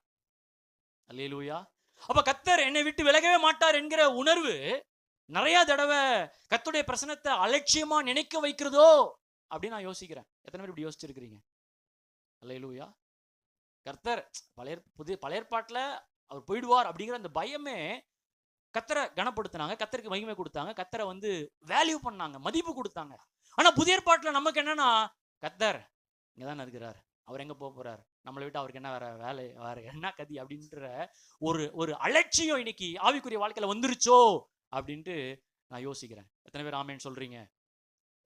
அல்லேலூயா. அப்ப கர்த்தர் என்னை விட்டு விலகவே மாட்டார் என்கிற உணர்வு நிறைய தடவை கர்த்தருடைய பிரசனத்தை அலட்சியமா நினைக்க வைக்கிறதோ அப்படின்னு நான் யோசிக்கிறேன். எத்தனை பேர் இப்படி யோசிச்சிருக்கிறீங்க? அல்லேலூயா. கர்த்தர் பழைய ஏற்பாட்டுல அவர் போயிடுவார் அப்படிங்கிற அந்த பயமே கர்த்தரை கனப்படுத்தினாங்க, கர்த்தருக்கு மகிமை கொடுத்தாங்க, கர்த்தரை வேல்யூ பண்ணாங்க, மதிப்பு கொடுத்தாங்க. ஆனா புதிய ஏற்பாட்டுல நமக்கு என்னன்னா, கர்த்தர் இங்கதானே இருக்கிறார், அவர் எங்க போறார், நம்மளை விட்டு அவருக்கு என்ன வேற வேலை, வேற என்ன கதி அப்படின்ற ஒரு அலட்சியம் இன்னைக்கு ஆவிக்குரிய வாழ்க்கையில வந்துருச்சோ அப்படின்ட்டு நான் யோசிக்கிறேன். எத்தனை பேர் ஆமேன்னு சொல்றீங்க?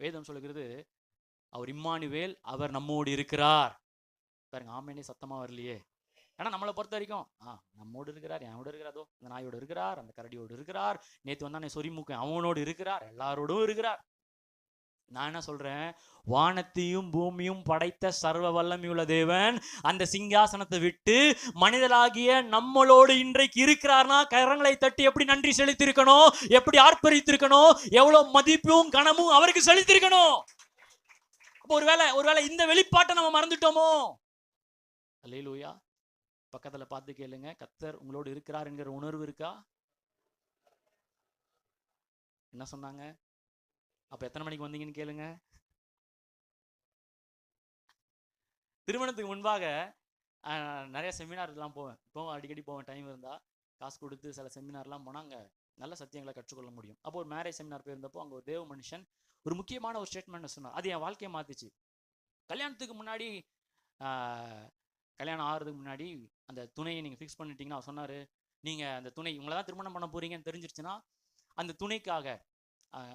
வேதம் சொல்லுகிறது, அவர் இம்மானுவேல், அவர் நம்மோடு இருக்கிறார். பாருங்க, ஆமேனே சத்தமா வரலையே. ஏன்னா நம்மளை பொறுத்த வரைக்கும் நம்மோடு இருக்கிறார், என்னோட இருக்கிறாரோ, அந்த நாயோடு இருக்கிறார், அந்த கரடியோடு இருக்கிறார், நேற்று வந்தானே சொரிமுக்கன் அவனோடு இருக்கிறார், எல்லாரோடும் இருக்கிறார். நான் என்ன சொல்றேன், வானத்தையும் பூமியும் படைத்த சர்வ வல்லமையுள்ள தேவன் அந்த சிங்காசனத்தை விட்டு மனிதராகிய நம்மளோடு இன்றைக்கு இருக்கிறார்னா, கரங்களை தட்டி எப்படி நன்றி செலுத்திருக்கணும், எப்படி ஆர்ப்பரித்திருக்கணும், எவ்வளவு மதிப்பும் கனமும் அவருக்கு செலுத்திருக்கணும். அப்போ ஒருவேளை இந்த வெளிப்பாட்டை நம்ம மறந்துட்டோமோ? அல்லேலூயா. பக்கத்துல பார்த்து கேளுங்க, கர்த்தர் உங்களோடு இருக்கிறார் என்கிற உணர்வு இருக்கா? என்ன சொன்னாங்க? அப்ப எத்தனை மணிக்கு வந்தீங்கன்னு கேளுங்க. திருமணத்துக்கு முன்பாக நிறைய செமினார்லாம் போவேன். இப்போ அடிக்கடி போவேன், டைம் இருந்தா காசு கொடுத்து சில செமினார்லாம் போனாங்க, நல்ல சத்தியங்களை கற்றுக்கொள்ள முடியும். அப்போ ஒரு மேரேஜ் செமினார் போயிருந்தப்போ அங்கே ஒரு தேவ மனுஷன் ஒரு முக்கியமான ஒரு ஸ்டேட்மெண்ட் சொன்னார். அது என் வாழ்க்கையை மாத்திச்சு. கல்யாணத்துக்கு முன்னாடி கல்யாணம் ஆகிறதுக்கு முன்னாடி அந்த துணையை நீங்கள் ஃபிக்ஸ் பண்ணிட்டீங்கன்னா, அவர் சொன்னார், நீங்கள் அந்த துணை உங்களை தான் திருமணம் பண்ண போறீங்கன்னு தெரிஞ்சிருச்சுன்னா, அந்த துணைக்காக,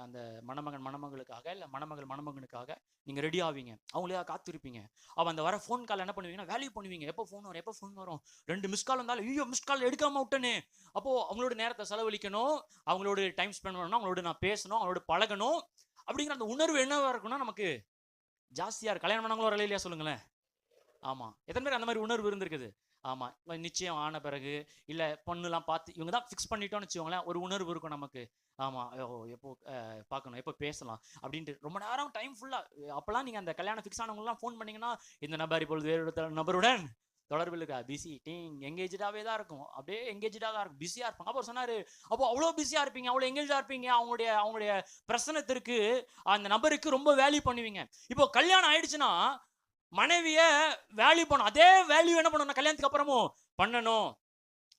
அந்த மணமகளுக்காக இல்லை மணமகனுக்காக நீங்கள் ரெடி ஆவீங்க, அவங்களே காத்திருப்பீங்க. அவள் அந்த வர ஃபோன் கால் என்ன பண்ணுவீங்கன்னா வேல்யூ பண்ணுவீங்க. எப்போ ஃபோன் வரும் 2 மிஸ் கால் வந்தாலும், ஐயோ மிஸ் கால் எடுக்காம விட்டனே. அப்போது அவங்களோட நேரத்தை செலவழிக்கணும், அவங்களோட டைம் ஸ்பெண்ட் பண்ணணும், அவங்களோட நான் பேசணும், அவங்களோட பழகணும் அப்படிங்கிற அந்த உணர்வு என்னவா இருக்குன்னா நமக்கு ஜாஸ்தியாக இருக்கு. கல்யாணம் பண்ணவங்களும் வரல இல்லையா? சொல்லுங்களேன். ஆமாம், எத்தனை பேர் அந்த மாதிரி உணர்வு இருந்திருக்குது? ஆமாம், நிச்சயம் ஆன பிறகு இல்லை பொண்ணுலாம் பார்த்து இவங்க தான் ஃபிக்ஸ் பண்ணிட்டோன்னு வச்சுக்கோங்களேன், ஒரு உணர்வு இருக்கும் நமக்கு. ஆமாம், எப்போ பார்க்கணும், எப்போ பேசலாம் அப்படின்ட்டு ரொம்ப நேரம் டைம் ஃபுல்லாக. அப்போல்லாம் நீங்கள் அந்த கல்யாணம் ஃபிக்ஸ் ஆனவங்களாம் ஃபோன் பண்ணிங்கன்னா, இந்த நபர் இப்பொழுது வேறு நபருடன் தொடர்பில் இருக்கா, பிஸி, எங்கேஜாகவே தான் இருக்கும், அப்படியே எங்கேஜாக தான் இருக்கும், பிஸியாக இருப்பாங்க. அப்போ சொன்னார், அப்போ அவ்வளோ பிஸியாக இருப்பீங்க, அவ்வளோ எங்கேஜாக இருப்பீங்க, அவங்களுடைய பிரசனத்திற்கு அந்த நபருக்கு ரொம்ப வேல்யூ பண்ணுவீங்க. இப்போ கல்யாணம் ஆயிடுச்சுன்னா மனைவிய வேல்யூ பண்ணும். அதே வேல்யூ என்ன பண்ணணும் கல்யாணத்துக்கு அப்புறமும் பண்ணணும்.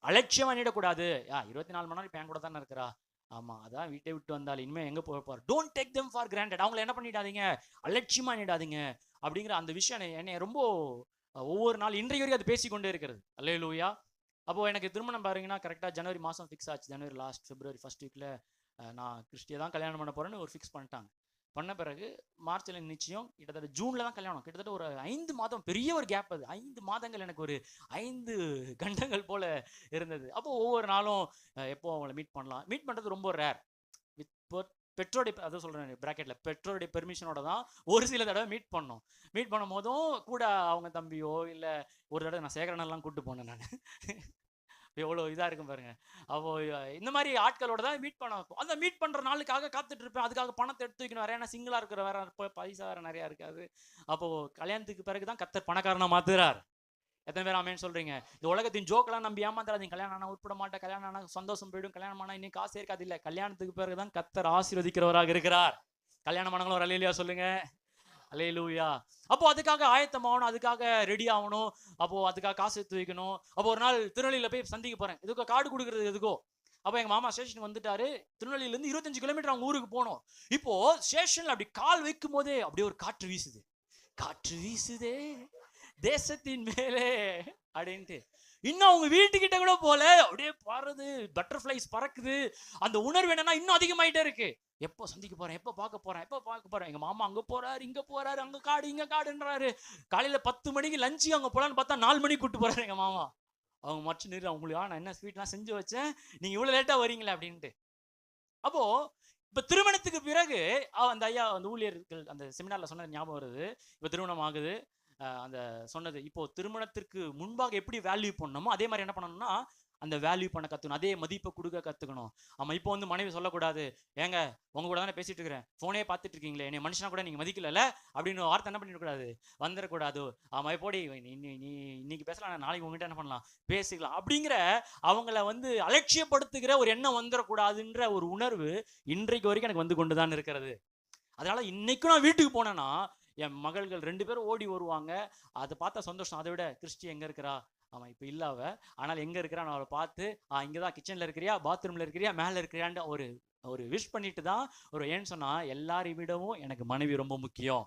அலட்சியம் பண்ணிடக்கூடாது. 24 மணி நேரம் இப்போ என் கூட தானே இருக்கிறா, ஆமா அதான் வீட்டை விட்டு வந்தாலும் இனிமே எங்க போவார். Don't take them for granted. அவங்களை என்ன பண்ணிடாதீங்க, அலட்சியமா பண்ணிடாதீங்க அப்படிங்கிற அந்த விஷயம் என்னை ரொம்ப ஒவ்வொரு நாள் இன்றைய வரைக்கும் அது பேசிக்கொண்டே இருக்கிறது. அல்லேலூயா. அப்போ எனக்கு திருமணம் பாருங்கன்னா கரெக்டாக ஜனவரி மாதம் ஃபிக்ஸ் ஆச்சு. ஜனவரி லாஸ்ட், பிப்ரவரி ஃபர்ஸ்ட் வீக்ல நான் கிறிஸ்டியை தான் கல்யாணம் பண்ண போறேன்னு ஒரு ஃபிக்ஸ் பண்ணிட்டாங்க. பண்ண பிறகு மார்ச்ல நிச்சயம், கிட்டத்தட்ட ஜூன்ல தான் கல்யாணம். கிட்டத்தட்ட ஒரு 5 மாதம், பெரிய ஒரு கேப். அது 5 மாதங்கள் எனக்கு ஒரு 5 கண்டங்கள் போல இருந்தது. அப்போ ஒவ்வொரு நாளும் எப்போ அவங்களை மீட் பண்ணலாம், மீட் பண்றது ரொம்ப ரேர். பெற்றோருடைய, அதை சொல்றேன் பிராக்கெட்ல, பெற்றோருடைய பெர்மிஷனோட தான் ஒரு சில தடவை மீட் பண்ணோம். மீட் பண்ணும் போதும் கூட அவங்க தம்பியோ இல்லை, ஒரு தடவை நான் சேகரனெல்லாம் கூப்பிட்டு போனேன் நான். எவ்வளோ இதாக இருக்கும் பாருங்க. அப்போ இந்த மாதிரி ஆட்களோட தான் மீட் பண்ண. அந்த மீட் பண்ணுற நாளுக்காக காத்துட்டு இருப்பேன். அதுக்காக பணத்தை எடுத்து வைக்கணும் வேற, ஏன்னா சிங்கிளாக இருக்கிற வேற பைசா வேற நிறையா இருக்காது. அப்போது கல்யாணத்துக்கு பிறகு தான் கர்த்தர் பணக்காரனாக மாத்துறார். எத்தனை பேர் ஆமேன்னு சொல்றீங்க? இந்த உலகத்தின் ஜோக்கெல்லாம் நம்பி ஏமாத்தாதீங்க. கல்யாணம் ஆனால் உட்பட மாட்டேன், கல்யாணம் ஆனால் சந்தோஷம் போயிடும், கல்யாணம் ஆனால் இன்னும் காசு இருக்காது. இல்லை, கல்யாணத்துக்கு பிறகு தான் கர்த்தர் ஆசீர்வதிக்கிறவராக இருக்கிறார். கல்யாணம் ஆனவங்களும் ஒரு அல்லேலூயா சொல்லுங்க. அல்லேலூயா. அப்போ அதுக்காக ஆயத்தமாகணும், அதுக்காக ரெடி ஆகணும், அப்போ அதுக்காக காசு எடுத்து வைக்கணும். அப்போ ஒரு நாள் திருநெல்வேலியில் போய் சந்திக்க போறேன். இதுக்கோ கார்டு கொடுக்குறது எதுக்கோ. அப்போ எங்க மாமா ஸ்டேஷன் வந்துட்டாரு. திருநெல்வேலியிலேருந்து 25 கிலோமீட்டர் அவங்க ஊருக்கு போனோம். இப்போ ஸ்டேஷன்ல அப்படி கால் வைக்கும் போதே அப்படியே ஒரு காற்று வீசுது, காற்று வீசுதே தேசத்தின் மேலே அப்படின்ட்டு. இன்னும் அவங்க வீட்டுக்கிட்ட கூட போல, அப்படியே பறக்குது, பட்டர்ஃபிளைஸ் பறக்குது. அந்த உணர்வு என்னன்னா இன்னும் அதிகமாயிட்டே இருக்கு. எப்போ சந்திக்க போறேன், எப்போ பார்க்க போறேன். எங்க மாமா அங்க போறாரு, இங்க போறாரு, அங்க காடு இங்க காடுன்றாரு. காலையில 10 மணிக்கு லஞ்சு அங்க போலான்னு பார்த்தா 4 மணிக்கு கூட்டு போறாரு எங்க மாமா. அவங்க மச்சு நிறு, அவங்களுக்கு நான் என்ன ஸ்வீட்லாம் செஞ்சு வச்சேன், நீங்க இவ்வளவு லேட்டா வரீங்களே அப்படின்ட்டு. அப்போ இப்ப திருமணத்துக்கு பிறகு அந்த ஐயா அந்த ஊழியர்கள் அந்த செமினார்ல சொன்னது ஞாபகம் வருது. இப்ப திருமணம் ஆகுது, அந்த சொன்னது இப்போ திருமணத்திற்கு முன்பாக எப்படி வேல்யூ பண்ணணுமோ அதே மாதிரி என்ன பண்ணணும்னா அந்த வேல்யூ பண்ண கற்றுக்கணும், அதே மதிப்பை கொடுக்க கற்றுக்கணும். ஆமாம், இப்போ வந்து மனைவி சொல்லக்கூடாது, ஏங்க உங்க கூட தானே பேசிட்டு இருக்கிறேன், ஃபோனே பார்த்துட்டு இருக்கீங்களே, என்னை மனுஷனா கூட நீங்கள் மதிக்கல அப்படின்னு வார்த்தை என்ன பண்ணிடக்கூடாது, வந்துடக்கூடாது. ஆமாம், இப்போடி நீ இன்னைக்கு பேசலாம், நாளைக்கு உங்ககிட்ட என்ன பண்ணலாம், பேசிக்கலாம் அப்படிங்கிற அவங்கள வந்து அலட்சியப்படுத்துகிற ஒரு எண்ணம் வந்துடக்கூடாதுன்ற ஒரு உணர்வு இன்றைக்கு வரைக்கும் எனக்கு வந்து கொண்டு தான் இருக்கிறது. அதனால இன்னைக்கும் நான் வீட்டுக்கு போனேன்னா என் மகள்கள் 2 பேரும் ஓடி வருவாங்க, அதை பார்த்தா சந்தோஷம். அதை விட கிறிஸ்டி எங்க இருக்கிறா, அவன் இப்போ இல்லை அவ, ஆனால் எங்கே இருக்கிறா நான் அவளை பார்த்து இங்கே தான் கிச்சனில் இருக்கிறியா, பாத்ரூமில் இருக்கிறியா, மேலே இருக்கிறியான்னு ஒரு விஷ் பண்ணிட்டு தான் ஒரு ஏன்னு சொன்னால் எல்லாரையும் விடவும் எனக்கு மனைவி ரொம்ப முக்கியம்.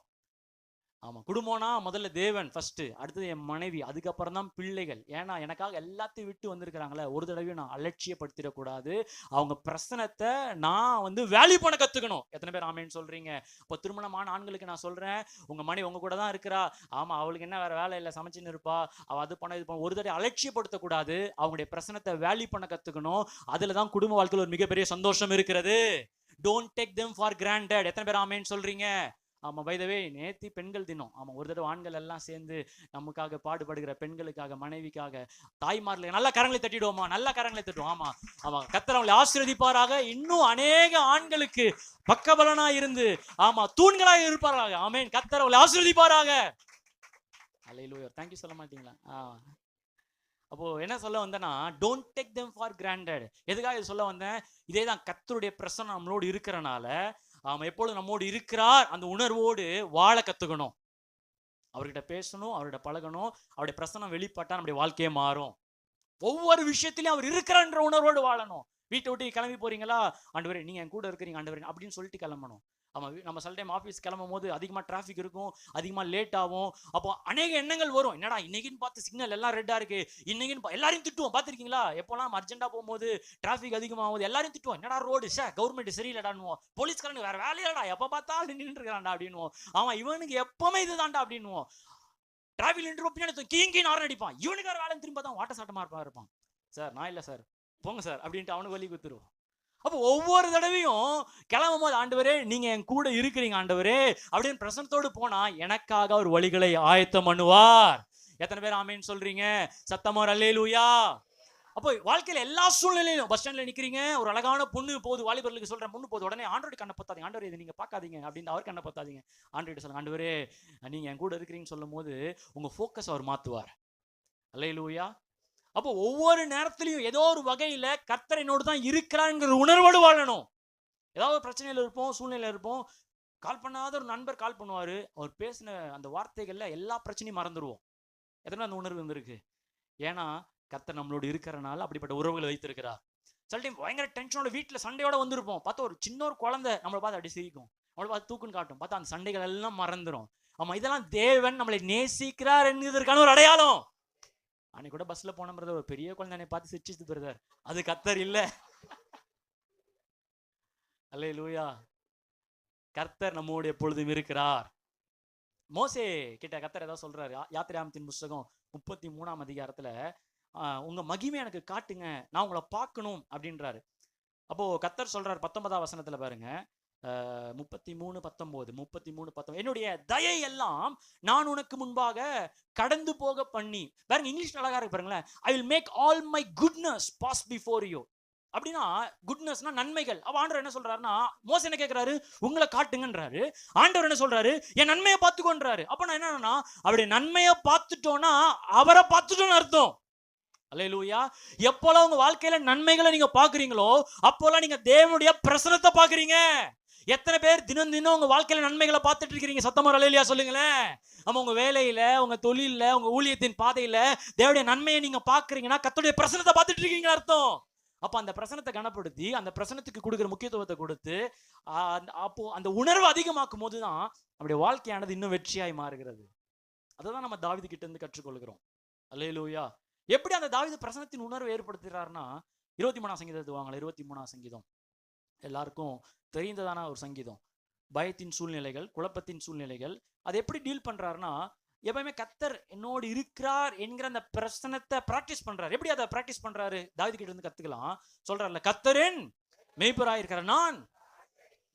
ஆமாம், குடும்பம்னா முதல்ல தேவன் ஃபர்ஸ்ட், அடுத்தது என் மனைவி, அதுக்கப்புறம் தான் பிள்ளைகள். ஏன்னா எனக்காக எல்லாத்தையும் விட்டு வந்திருக்கிறாங்களே, ஒரு தடவையும் நான் அலட்சியப்படுத்திடக்கூடாது. அவங்க பிரச்சனத்தை நான் வந்து வேல்யூ பண்ண கற்றுக்கணும். எத்தனை பேர் ஆமேன்னு சொல்றீங்க? இப்போ திருமணமான ஆண்களுக்கு நான் சொல்றேன், உங்க மனைவி உங்க கூட தான் இருக்கிறா, ஆமா அவளுக்கு என்ன வேற வேலை இல்லை, சமைச்சுன்னு இருப்பா, அவள் அது பண்ண இது பண்ண, ஒரு தடவை அலட்சியப்படுத்தக்கூடாது. அவங்களுடைய பிரச்சனத்தை வேல்யூ பண்ண கற்றுக்கணும். அதில் தான் குடும்ப வாழ்க்கையில் ஒரு மிகப்பெரிய சந்தோஷம் இருக்கிறது. Don't take them for granted. எத்தனை பேர் ஆமேன்னு சொல்றீங்க? ஆமாம், பைதவே நேத்தி பெண்கள் தினம். ஆமாம், ஒரு தடவை ஆண்கள் எல்லாம் சேர்ந்து நமக்காக பாடுபடுகிற பெண்களுக்காக, மனைவிக்காக, தாய்மார்கள் நல்லா கரங்களை தட்டிடுவோமா, நல்லா கரங்களை தட்டுவோம். ஆமாம் ஆமாம், கர்த்தர் அவங்களை ஆசீர்வதிப்பாராக. இன்னும் அநேக ஆண்களுக்கு பக்கபலனா இருந்து தூண்களாக இருப்பாராக. ஆமேன், கர்த்தர் அவங்களை ஆசீர்வதிப்பாராக. அல்லேலூயா. தேங்க்யூ சொல்ல மாட்டீங்களா? அப்போ என்ன சொல்ல வந்தேன்னா, don't take them for granted. எதுக்காக இது சொல்ல வந்தேன்? இதே தான் கர்த்தருடைய பிரசன்னம் நம்மளோடு இருக்கிறனால எப்பொழுது நம்மோடு இருக்கிறார் அந்த உணர்வோடு வாழ கத்துக்கணும். அவர்கிட்ட பேசணும், அவர்கிட்ட பழகணும். அவருடைய பிரசன்னம் வெளிப்பட்டா நம்முடைய வாழ்க்கையே மாறும். ஒவ்வொரு விஷயத்திலையும் அவர் இருக்கிறன்ற உணர்வோடு வாழணும். வீட்டை விட்டு கிளம்பி போறீங்களா, ஆண்டவரே நீங்க என் கூட இருக்கிறீங்க ஆண்டவரே அப்படின்னு சொல்லிட்டு கிளம்பணும். ஆமாம், நம்ம சில டைம் ஆஃபீஸ் கிளம்பும் போது அதிகமாக டிராஃபிக் இருக்கும், அதிகமாக லேட் ஆகும். அப்போ அநேக எண்ணங்கள் வரும், என்னடா இன்னைக்குன்னு பார்த்து சிக்னல் எல்லாம் ரெட்டாக இருக்கு, இன்னைக்குன்னு எல்லாரையும் திட்டுவோம். பார்த்துருக்கீங்களா? எப்போல்லாம் அர்ஜென்ட்டாக போகும்போது டிராஃபிக் அதிகமாகுது எல்லாரையும் திட்டுவோம், என்னடா ரோடு கவர்மெண்ட் சரியில்லடான்னுவோம், போலீஸ்காரனுக்கு வேற வேலையிலடா, எப்போ பார்த்தாலும் நின்று இருக்கிறான்டா அப்படின்னுவோம். ஆமாம், இவனுக்கு எப்பவுமே இதுதான்டா அப்படின்னுவோம். டிராஃபிக் நின்று பின்னாடி கீங்கி நாரம் அடிப்பான், இவனுக்கு வேற வேலை திரும்ப தான் வாட்ட சாட்டமாக இருப்பான். சார் நான் இல்லை சார், போங்க சார் அப்படின்ட்டு அவனுக்கு வலி குத்துருவோம். அப்போ ஒவ்வொரு தடவையும் கிளம்பும் போது, ஆண்டவரே நீங்க என் கூட இருக்கிறீங்க ஆண்டவரே அப்படின்னு பிரசன்னத்தோடு போனா எனக்காக ஒரு வழிகளை ஆயத்தம் பண்ணுவார். எத்தனை பேர் ஆமேன்னு சொல்றீங்க? சத்தமா அல்லேலூயா. அப்போ வாழ்க்கையில எல்லா சூழ்நிலையிலும், பஸ் ஸ்டாண்ட்ல நிக்கிறீங்க, ஒரு அழகான பொண்ணு போகுது, வாலிபர்களுக்கு சொல்றேன், பொண்ணு போகுது, உடனே ஆண்டவரை கண்ணை பத்தாதீங்க, ஆண்டவரே இதை நீங்க பார்க்காதீங்க அப்படின்னு அவர் கண்ணை பத்தாதீங்க. ஆண்டவர்கிட்ட சொல்லுங்க, ஆண்டவரே நீங்க என் கூட இருக்கிறீங்கன்னு சொல்லும் போது உங்க ஃபோக்கஸ் அவர் மாத்துவார். அல்லேலூயா. அப்போ ஒவ்வொரு நேரத்திலையும் ஏதோ ஒரு வகையில கர்த்தர் என்னோடு தான் இருக்கிறாங்கிற உணர்வோடு வாழணும். ஏதாவது ஒரு பிரச்சனையில இருப்போம், சூழ்நிலையில இருப்போம், கால் பண்ணாத ஒரு நண்பர் கால் பண்ணுவாரு, அவர் பேசின அந்த வார்த்தைகள்ல எல்லா பிரச்சனையும் மறந்துடுவோம். எதனா அந்த உணர்வு வந்திருக்கு? ஏன்னா கர்த்தர் நம்மளோடு இருக்கிறனால அப்படிப்பட்ட உறவுகளை வைத்திருக்கிறார். சில டைம் பயங்கர டென்ஷனோட வீட்டுல சண்டையோட வந்திருப்போம், பார்த்தா ஒரு சின்ன ஒரு குழந்தை நம்மளை பார்த்து அப்படி சிரிக்கும், நம்மளை பார்த்து தூக்குன்னு காட்டும், பார்த்தா அந்த சண்டைகள் எல்லாம் மறந்துடும். ஆமா, இதெல்லாம் தேவன் நம்மளை நேசிக்கிறார் என்கிறதற்கான ஒரு அடையாளம். அன்னைக்கு கூட பஸ்ல போன பிரதர், ஒரு பெரிய குழந்தை பார்த்து சிரிச்சிச்சு பிரதர், அது கர்த்தர் இல்ல. அல்லேலூயா. கர்த்தர் நம்மோடு எப்பொழுதும் இருக்கிறார். மோசே கிட்ட கர்த்தர் ஏதாவது சொல்றாரு. யாத்திராகமத்தின் புஸ்தகம் 33ஆம் அதிகாரத்துல உங்க மகிமை எனக்கு காட்டுங்க, நான் உங்களை பார்க்கணும் அப்படின்றாரு. அப்போ கர்த்தர் சொல்றாரு 19ஆம் வசனத்துல பாருங்க, 33:19 என்னுடைய தயை எல்லாம் நான் உனக்கு முன்பாக கடந்து போக பண்ணி, பாருங்க இங்கிலீஷ் அழகா இருக்கு பாருங்களேன், I will make all my goodness pass before you. அப்படின்னா குட்னஸ்னா நன்மைகள். அப்ப ஆண்டவர் என்ன சொல்றாருன்னா, மோசே என்ன கேட்கிறாரு, உங்களை காட்டுங்கன்றாரு. ஆண்டவர் என்ன சொல்றாரு, என் நன்மையை பார்த்துக்கோன்றாரு. அப்ப நான் என்னன்னா, அவருடைய நன்மையை பார்த்துட்டோம்னா அவரை பார்த்துட்டோம்னு அர்த்தம். அல்லேலூயா. எப்போலாம் உங்க வாழ்க்கையில நன்மைகளை நீங்க பாக்குறீங்களோ அப்போலாம் நீங்க தேவனுடைய பிரசன்னத்தை பாக்குறீங்க. எத்தனை பேர் தினம் தினம் உங்க வாழ்க்கையில நன்மைகளை பார்த்துட்டு இருக்கிறீங்க? சத்தமா அல்லேலூயா சொல்லுங்களேன். ஆமா, உங்க வேலையில, உங்க தொழில, உங்க ஊழியத்தின் பாதையில தேவனுடைய நன்மையை நீங்க பாக்குறீங்கன்னா கர்த்தருடைய பிரசன்னத்தை பார்த்துட்டு இருக்கீங்கன்னு அர்த்தம். அப்ப அந்த பிரசன்னத்தை கனப்படுத்தி அந்த பிரசன்னத்துக்கு கொடுக்குற முக்கியத்துவத்தை கொடுத்து அப்போ அந்த உணர்வு அதிகமாக்கும் போதுதான் நம்முடைய வாழ்க்கையானது இன்னும் வெற்றியாய் மாறுகிறது. அதான் நம்ம தாவீது கிட்ட இருந்து கற்றுக்கொள்கிறோம். அல்லேலூயா. எப்படி அந்த தாவீது பிரசன்னத்தின் உணர்வை ஏற்படுத்துகிறார்னா, 23ஆம் சங்கீதத்தை வாங்கலாம். 23ஆம் சங்கீதம் எல்லாருக்கும் தெரிந்ததான ஒரு சங்கீதம். பயத்தின் சூழ்நிலைகள், குழப்பத்தின் சூழ்நிலைகள், அதை எப்படி டீல் பண்றாருன்னா, எப்பவுமே கர்த்தர் என்னோடு இருக்கிறார் என்கிற அந்த பிரசனத்தை பிராக்டிஸ் பண்றாரு. எப்படி அதை பிராக்டிஸ் பண்றாரு? தாவீது கிட்ட இருந்து கத்துக்கலாம். சொல்றாருல, கர்த்தரின் மேய்ப்பராய் இருக்கிறார் நான்.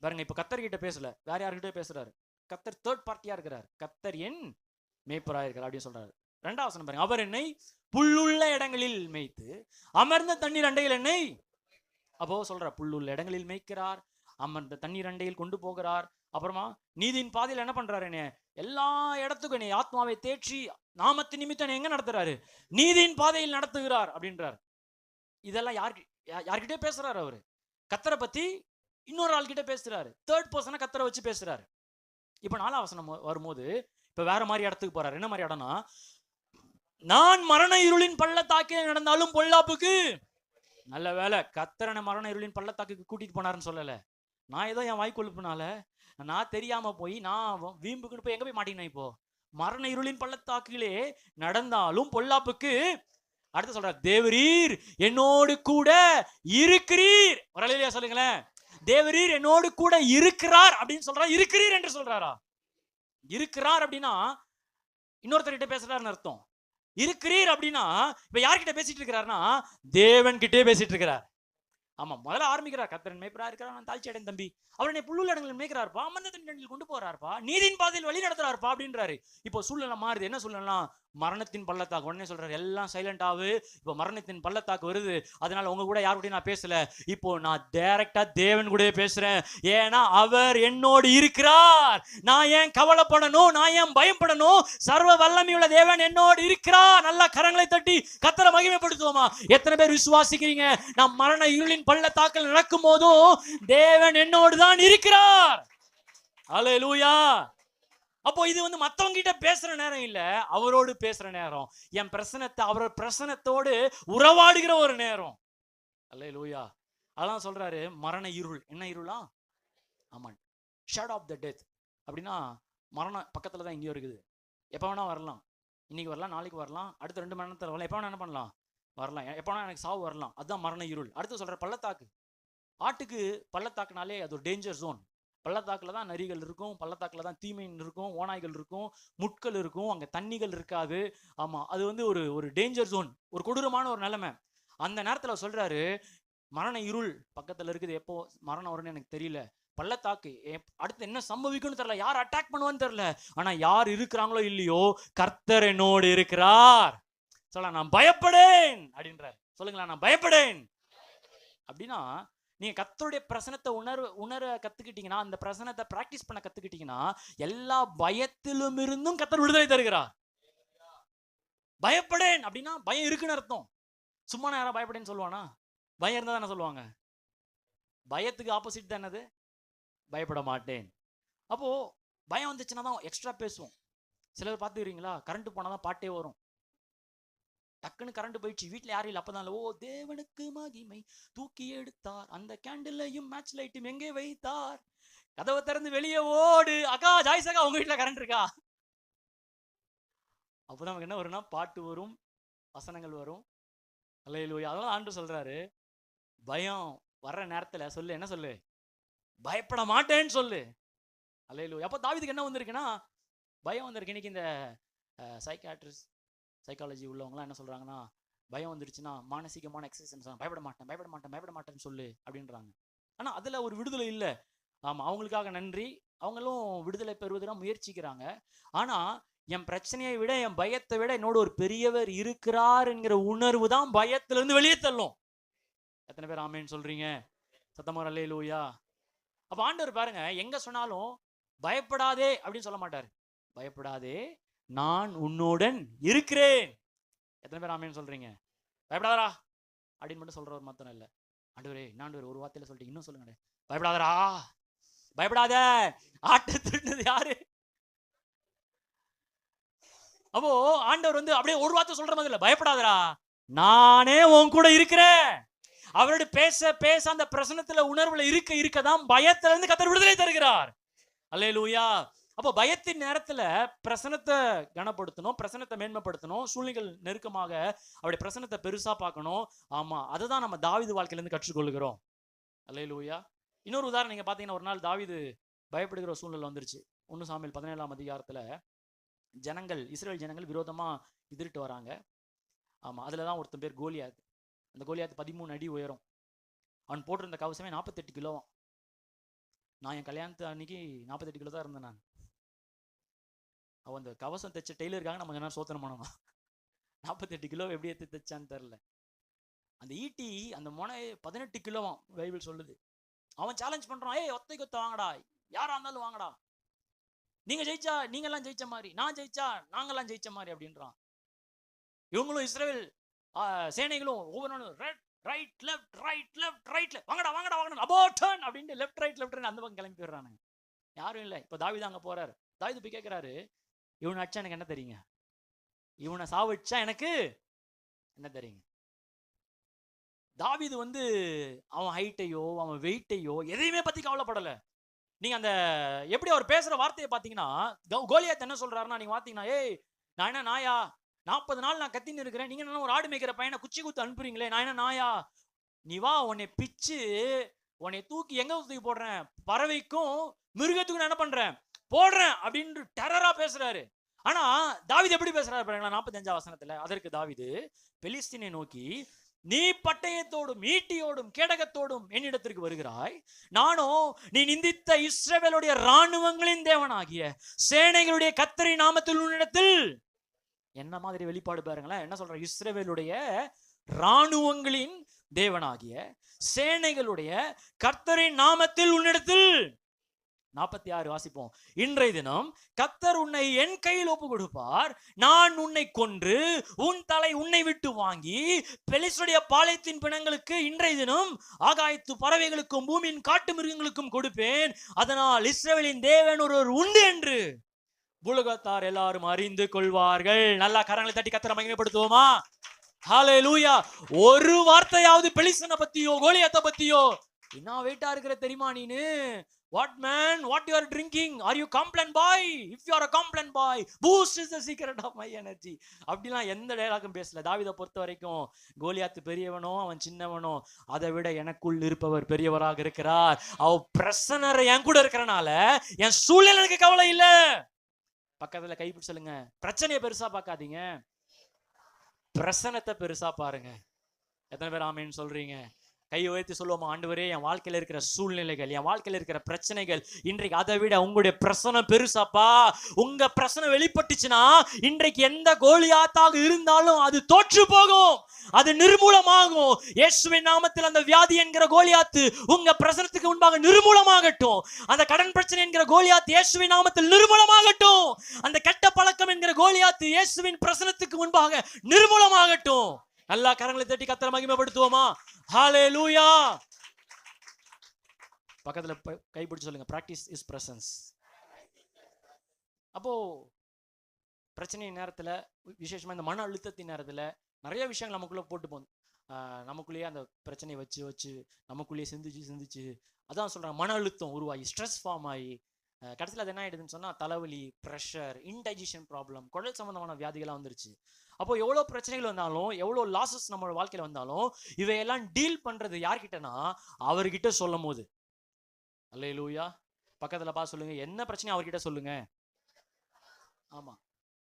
பாருங்க, இப்ப கர்த்தர் கிட்ட பேசல, வேற யார்கிட்ட பேசுறாரு? கர்த்தர் தேர்ட் பார்ட்டியா இருக்கிறார். கர்த்தர் என் மேய்ப்பராய் இருக்கிறார் அப்படின்னு சொல்றாரு. 2வது வசனம் பாருங்க, அவர் என்னை புல்லுள்ள இடங்களில் மேய்த்து அமர்ந்த தண்ணீர் அண்டையில் என்னை. அப்போ சொல்ற, புல்லுள்ள இடங்களில் மேய்க்கிறார், அமர்ந்த தண்ணீர் அண்டையில் கொண்டு போகிறார். அப்புறமா நீதியின் பாதையில் என்ன பண்றாரு? என்ன எல்லா இடத்துக்கும் என்னை ஆத்மாவை தேற்றி நாமத்து நிமித்தம் எங்க நடத்துறாரு? நீதியின் பாதையில் நடத்துகிறார் அப்படின்றார். இதெல்லாம் யார்கிட்டே பேசுறாரு? அவரு கர்த்தரை பத்தி இன்னொரு ஆள்கிட்ட பேசுறாரு. தேர்ட் பர்சனை கர்த்தரை வச்சு பேசுறாரு. இப்ப 4வது வசனம் வரும்போது இப்ப வேற மாதிரி இடத்துக்கு போறாரு. என்ன மாதிரி இடம்னா, நான் மரண இருளின் பள்ளத்தாக்கில் நடந்தாலும் பொல்லாப்புக்கு. நல்ல வேலை, கர்த்தரனை மரண இருளின் பள்ளத்தாக்குக்கு கூட்டிட்டு போனாருன்னு சொல்லல. நான் ஏதோ என் வாய்க்கொழுப்புனால நான் தெரியாம போய் நான் வீம்புக்குன்னு போய் எங்க போய் மாட்டினேன்? இப்போ மரண இருளின் பள்ளத்தாக்கிலே நடந்தாலும் பொல்லாப்புக்கு. அடுத்து சொல்ற, தேவரீர் என்னோடு கூட இருக்கிறீர். வரலையா? சொல்லுங்களேன். தேவரீர் என்னோடு கூட இருக்கிறார் அப்படின்னு சொல்றார். இருக்கிறீர் என்று சொல்றாரா? இருக்கிறார் அப்படின்னா இன்னொருத்தர்கிட்ட பேசுறாருன்னு அர்த்தம். இருக்கிறீர் அப்படின்னா இப்ப யார்கிட்ட பேசிட்டு இருக்கிறாருன்னா, தேவன் கிட்டே பேசிட்டு இருக்கிறார். ஆமா, முதல்ல ஆரம்பிக்கிறார், கர்த்தரின் மேய்ப்பராய் இருக்கிறார் நான் தாழ்ச்சி அடைந்த தம்பி. அவர் என்னை புல்லுள்ள இடங்களில் மேய்க்கிறார்ப்பா, அமர்ந்த தண்ணீரில் கொண்டு போறாருப்பா, நீதியின் பாதையில் வழி நடத்துறாருப்பா அப்படின்றாரு. இப்போ சூழ்நிலை மாறுது. என்ன சொல்லலாம்? மரணத்தின் பள்ளத்தாக்கு. உடனே சொல்றாரு, எல்லாம் சைலண்ட் ஆகு, இப்போ மரணத்தின் பள்ளத்தாக்கு வருது, அதனால உங்க கூட யாரு கூட நான் பேசல, இப்போ நான் டைரக்டா தேவன் கூட பேசுறேன். ஏன்னா அவர் என்னோடு இருக்கிறார். நான் ஏன் கவலைப்படணும்? நான் ஏன் பயப்படணும்? சர்வ வல்லமையுள்ள தேவன் என்னோடு இருக்கிறார். நல்லா கரங்களை தட்டி கர்த்தரை மகிமைப்படுத்துவோமா? எத்தனை பேர் விசுவாசிக்கிறீங்க? நான் மரண இருளின் பள்ளத்தாக்கில் நடக்கும் போதும் தேவன் என்னோடு தான் இருக்கிறார். அல்லேலூயா. அப்போ இது மத்தவங்க கிட்ட பேசுற நேரம் இல்ல, அவரோடு பேசுற நேரம். என் பிரசனத்தை, அவரோட பிரசனத்தோடு உறவாடுகிற ஒரு நேரம். அல்லேலூயா. அதான் சொல்றாரு, மரண இருள். என்ன இருளா? ஆமா, ஷேடோ ஆஃப் த டெத். அப்படின்னா மரணம் பக்கத்துல தான் இங்கேயும் இருக்குது. எப்போ வேணா வரலாம். இன்னைக்கு வரலாம், நாளைக்கு வரலாம், அடுத்த 2 மணி நேரத்தில் வரலாம், எப்போ வேணா என்ன பண்ணலாம்? வரலாம். எப்போ வேணா எனக்கு சாவு வரலாம். அதுதான் மரண இருள். அடுத்து சொல்ற பள்ளத்தாக்கு. ஆட்டுக்கு பள்ளத்தாக்குனாலே அது ஒரு டேஞ்சர் ஜோன். பள்ளத்தாக்குல தான் நரிகள் இருக்கும், பள்ளத்தாக்குல தான் தீமையின் இருக்கும், ஓநாய்கள் இருக்கும், முட்கள் இருக்கும், அங்க தண்ணிகள் இருக்காது. ஆமா, அது ஒரு டேஞ்சர் ஜோன், ஒரு கொடூரமான ஒரு நிலைமை. அந்த நேரத்துல சொல்றாரு, மரண இருள் பக்கத்துல இருக்குது, எப்போ மரணம் வரும்னு எனக்கு தெரியல. பள்ளத்தாக்கு, அடுத்து என்ன சம்பவிக்கும்னு தெரியல, யார் அட்டாக் பண்ணுவான்னு தெரியல, ஆனா யார் இருக்கிறாங்களோ இல்லையோ, கர்த்தர் என்னோடு இருக்கிறார். சொல்ல, நான் பயப்படேன் அப்படின்றார். சொல்லுங்களா, நான் பயப்படேன் அப்படின்னா, நீங்க கர்த்தருடைய பிரசனத்தை உணர கத்துக்கிட்டீங்கன்னா, அந்த பிரசனத்தை பிராக்டிஸ் பண்ண கத்துக்கிட்டீங்கன்னா, எல்லா பயத்திலும் இருந்தும் கர்த்தர் விடுதலை தருகிறார். பயப்படேன் அப்படின்னா பயம் இருக்குன்னு அர்த்தம். சும்மா யாரா பயப்படேன்னு சொல்லுவானா? பயம் இருந்தா தானே சொல்லுவாங்க. பயத்துக்கு ஆப்போசிட் தான் என்னது? பயப்பட மாட்டேன். அப்போ பயம் வந்துச்சுன்னா தான் எக்ஸ்ட்ரா பேசுவோம். சிலர் பார்த்துக்கிறீங்களா, கரண்ட் போனாதான் பாட்டே வரும். டக்குன்னு கரண்ட் போயிடுச்சு, வீட்டுல யாரும் இல்லை, அப்பதான் ஓ தேவனுக்கு மகிமை, தூக்கி எடுத்தார் அந்த கேண்டிலையும் மேட்ச் லைட்டும் எங்கே வைத்தார், கதவை திறந்து வெளியே ஓடு, அக்கா ஜாய்ஸ் அக்கா உங்க வீட்டுல கரண்ட் இருக்கா? அப்பதான் நமக்கு என்ன வரும்னா, பாட்டு வரும், வசனங்கள் வரும். அல்லேலூயா. அதனால ஆண்டு சொல்றாரு, பயம் வர்ற நேரத்துல சொல்லு, என்ன சொல்லு? பயப்பட மாட்டேன்னு சொல்லு. அல்லேலூயா. அப்ப தாவீதுக்கு என்ன வந்திருக்குன்னா, பயம் வந்திருக்கு. இன்னைக்கு இந்த சைக்காலஜி உள்ளவங்களாம் என்ன சொல்றாங்கன்னா, பயம் வந்துருச்சுன்னா மானசீகமான எக்ஸசைஸ், பயப்பட மாட்டேன்னு சொல்லு அப்படின்றாங்க. ஆனா அதுல ஒரு விடுதலை இல்லை. ஆமா, அவங்களுக்காக நன்றி, அவங்களும் விடுதலை பெறுவதற்கு முயற்சிக்கிறாங்க. ஆனா என் பிரச்சனையை விட, என் பயத்தை விட என்னோட ஒரு பெரியவர் இருக்கிறார் என்கிற உணர்வு தான் பயத்திலிருந்து வெளியே தள்ளும். எத்தனை பேர் ஆமேன்னு சொல்றீங்க? சத்தமா அல்லேலூயா. அப்ப ஆண்டவர் பாருங்க, எங்க சொன்னாலும் பயப்படாதே அப்படின்னு சொல்ல மாட்டாரு. பயப்படாதே, நான் உன்னுடன் இருக்கிறேன். எத்தனை பேர் ஆமேன்னு சொல்றீங்க? பயப்படாதரா அப்படின்னு மட்டும் சொல்றவர் மாத்திரம் இல்ல. ஆண்டவரே, ஆண்டவர் ஒரு வார்த்தையில சொல்லிட்டு இன்னும் சொல்லுங்க, பயப்படாதரா, பயப்படாத. ஆட்டை திருடுனது யாரு? அப்போ ஆண்டவர் அப்படியே ஒரு வார்த்தை சொல்ற மாதிரி இல்ல, பயப்படாதரா, நானே உன் கூட இருக்கிறேன். அவரோட பேச பேச அந்த பிரசனத்துல உணர்வுல இருக்கதான் பயத்துல இருந்து கர்த்தர் விடுதலை தருகிறார். அல்லேலூயா. அப்போ பயத்தின் நேரத்துல பிரசனத்தை கனப்படுத்தணும், பிரசனத்தை மேன்மைப்படுத்தணும், சூழ்நிலைகள் நெருக்கமாக அவருடைய பிரசனத்தை பெருசா பார்க்கணும். ஆமா, அதுதான் நம்ம தாவீது வாழ்க்கையில இருந்து கற்றுக்கொள்கிறோம். அல்லேலூயா. இன்னொரு உதாரணம் நீங்க பாத்தீங்கன்னா, ஒரு நாள் தாவீது பயப்படுகிற சூழ்நிலை வந்துருச்சு. 1 சாமுவேல் 17ஆம் அதிகாரத்துல ஜனங்கள், இஸ்ரேல் ஜனங்கள் விரோதமா எதிர்ட்டு வராங்க. ஆமா, அதுலதான் ஒருத்தன் பேர் கோலியாத். அந்த கோலியாத் 13 அடி உயரம். அவன் போட்டிருந்த கவசமே 48 கிலோவாம். நான் என் கல்யாணத்து அன்னைக்கு 48 கிலோ தான் இருந்தேன் நான். அவன் அந்த கவசம் தைச்ச டெய்லருக்காக நம்ம என்ன சோதனை பண்ணணும். 48 கிலோ எப்படி எடுத்து தைச்சான்னு தெரியல. அந்த ஈட்டி அந்த முனை 18 கிலோவாம் பைபிள் சொல்லுது. அவன் சேலஞ்ச் பண்றான், ஏய் ஒத்தை கொத்த வாங்கடா, யாரா இருந்தாலும் வாங்கடா, நீங்க ஜெயிச்சா நீங்கெல்லாம் ஜெயிச்ச மாதிரி, நான் ஜெயிச்சா நாங்கெல்லாம் ஜெயிச்ச மாதிரி அப்படின்றான். இவங்களும் இஸ்ரேல் சேனைகளும் ஒவ்வொன்றும் right left right left right வாங்கடா வாங்கடா வாங்கடா அபோர்டன் அப்படின்ட்டு லெஃப்ட் ரைட் அந்த பக்கம் கிளம்பி போயிடுறானுங்க. யாரும் இல்லை. இப்போ தாவீது அங்கே போறாரு. தாவீது போய் கேட்கிறாரு, இவனை அடிச்சா எனக்கு என்ன தெரியுங்க, இவனை சாவடிச்சா எனக்கு என்ன தெரியுங்க. தாவீது வந்து அவன் ஹைட்டையோ அவன் வெயிட்டையோ எதையுமே பத்தி கவலைப்படலை. நீங்க அந்த எப்படி அவர் பேசுற வார்த்தையை பாத்தீங்கன்னா, கோலியாத் என்ன சொல்றாருன்னா, நீங்க பாத்தீங்கன்னா, ஏய் நான் என்ன நாயா, 40 நாள் நான் கத்தின்னு இருக்கிறேன், நீங்க என்ன ஒரு ஆடு மேய்க்கிற பையனை குச்சி குத்து அனுப்புறீங்களே, நான் என்ன நாயா, நீ வா, உன்னை பிச்சு உன்னை தூக்கி எங்க தூக்கி போடுறேன், பறவைக்கும் மிருகத்துக்கும் என்ன பண்றேன் போடுறேன் அப்படின்னு டெரரா பேசுறாரு. ஆனா தாவீது எப்படி பேசுறாரு பாருங்களா, 45ஆம் வசனத்துல. அதற்கு தாவீது பெலிஸ்தீனை நோக்கி, நீ பட்டயத்தோடும் ஈட்டியோடும் கேடகத்தோடும் என்னிடத்திற்கு வருகிறாய், நானோ நீ நிந்தித்த இஸ்ரவேலுடைய இராணுவங்களின் தேவனாகிய சேனைகளுடைய கர்த்தரின் நாமத்தில் உன்னிடத்தில். என்ன மாதிரி வெளிப்பாடு பாருங்களேன். என்ன சொல்ற, இஸ்ரவேலுடைய இராணுவங்களின் தேவனாகிய சேனைகளுடைய கர்த்தரின் நாமத்தில் உன்னிடத்தில். 46 வாசிப்போம். இன்றைய தினம் கர்த்தர் உன்னை என் கையில் ஒப்பு கொடுப்பார், நான் உன்னை கொன்று உன் தலை உன்னை விட்டு வாங்கி பெலிஸ்தருடைய பாளையத்தின் பிணங்களுக்கு இன்றைய தினம் ஆகாயத்து பறவைகளுக்கும் பூமியின் காட்டு மிருகங்களுக்கும் கொடுப்பேன், அதனால் இஸ்ரவேலின் தேவன் ஒருவர் உண்டு என்று உலகத்தார் எல்லாரும் அறிந்து கொள்வார்கள். நல்லா கரங்களை தட்டி கர்த்தரை மகிமைப்படுத்துவோமா? ஹல்லேலூயா. ஒரு வார்த்தையாவது பெலிஸ்தனை பத்தியோ கோலியாத்தை பத்தியோ, என்ன வெயிட்டா இருக்கிற தெரியுமா நீனு, what man, what you are drinking, are you complain boy, if you are a complain boy, boost is the secret of my energy. அப்படிலாம் எந்த டயலாகும் பேசல. தாவீதை பொறுத்த வரைக்கும் கோலியாத்து பெரியவனோ அவன் சின்னவனோ, அதை விட எனக்குள் இருப்பவர் பெரியவராக இருக்கிறார். அவ பிரசன்னர் என் கூட இருக்கிறனால என் சூழ்நிலை எனக்கு கவலை இல்ல. பக்கத்துல கைப்பிடி சொல்லுங்க, பிரச்சனையை பெருசா பார்க்காதீங்க, பிரசனத்தை பெருசா பாருங்க. எத்தனை பேர் ஆமேன்னு சொல்றீங்க? கையை உயர்த்தி சொல்லுவோமா, ஆண்டவரே என் வாழ்க்கையில இருக்கிற சூழ்நிலைகள், என் வாழ்க்கையில இருக்கிற பிரச்சனைகள் இன்றைக்கு அதை விட உங்களுடைய பிரசனம் பெருசாப்பா. உங்க பிரசனம் வெளிப்பட்டுச்சுன்னா இன்றைக்கு எந்த கோலியாத்தாக இருந்தாலும் அது தோற்று போகும், அது நிர்மூலமாகும். இயேசுவின் நாமத்தில் அந்த வியாதி என்கிற கோலியாத்து உங்க பிரசனத்துக்கு முன்பாக நிர்மூலமாகட்டும். அந்த கடன் பிரச்சனை என்கிற கோலியாத்து இயேசுவின் நாமத்தில் நிர்மூலமாகட்டும். அந்த கெட்ட பழக்கம் என்கிற கோலியாத்து இயேசுவின் பிரசனத்துக்கு முன்பாக நிர்மூலமாகட்டும். நல்லா கரங்களை தட்டி கர்த்தரை மகிமைப்படுத்துவோமா? ஹல்லேலூயா. பக்கத்துல கைப்பிடிச்சு சொல்லுங்க, பிராக்டிஸ் இஸ் பிரசன்ஸ். அப்போ பிரச்சனை நேரத்துல, விசேஷமா இந்த மன அழுத்தத்தின் நேரத்துல நிறைய விஷயங்கள் நமக்குள்ள போட்டு போகும். நமக்குள்ளேயே அந்த பிரச்சனையை வச்சு வச்சு நமக்குள்ளேயே சிந்திச்சு அதான் சொல்றாங்க, மன அழுத்தம் உருவாகி ஸ்ட்ரெஸ் ஃபார்ம் ஆகி கடைசியில் அது என்ன ஆயிடுதுன்னு சொன்னா தலைவலி, ப்ரெஷர், இன்டைஜஷன் ப்ராப்ளம், குடல் சம்பந்தமான வியாதிகள்லாம் வந்துருச்சு. அப்போ எவ்வளோ பிரச்சனைகள் வந்தாலும், எவ்வளோ லாசஸ் நம்ம வாழ்க்கையில் வந்தாலும், இவையெல்லாம் டீல் பண்றது யார்கிட்டனா அவர்கிட்ட சொல்லும் போது. அல்லேலூயா. பக்கத்துல பார்த்து சொல்லுங்க, என்ன பிரச்சனை அவர்கிட்ட சொல்லுங்க. ஆமா,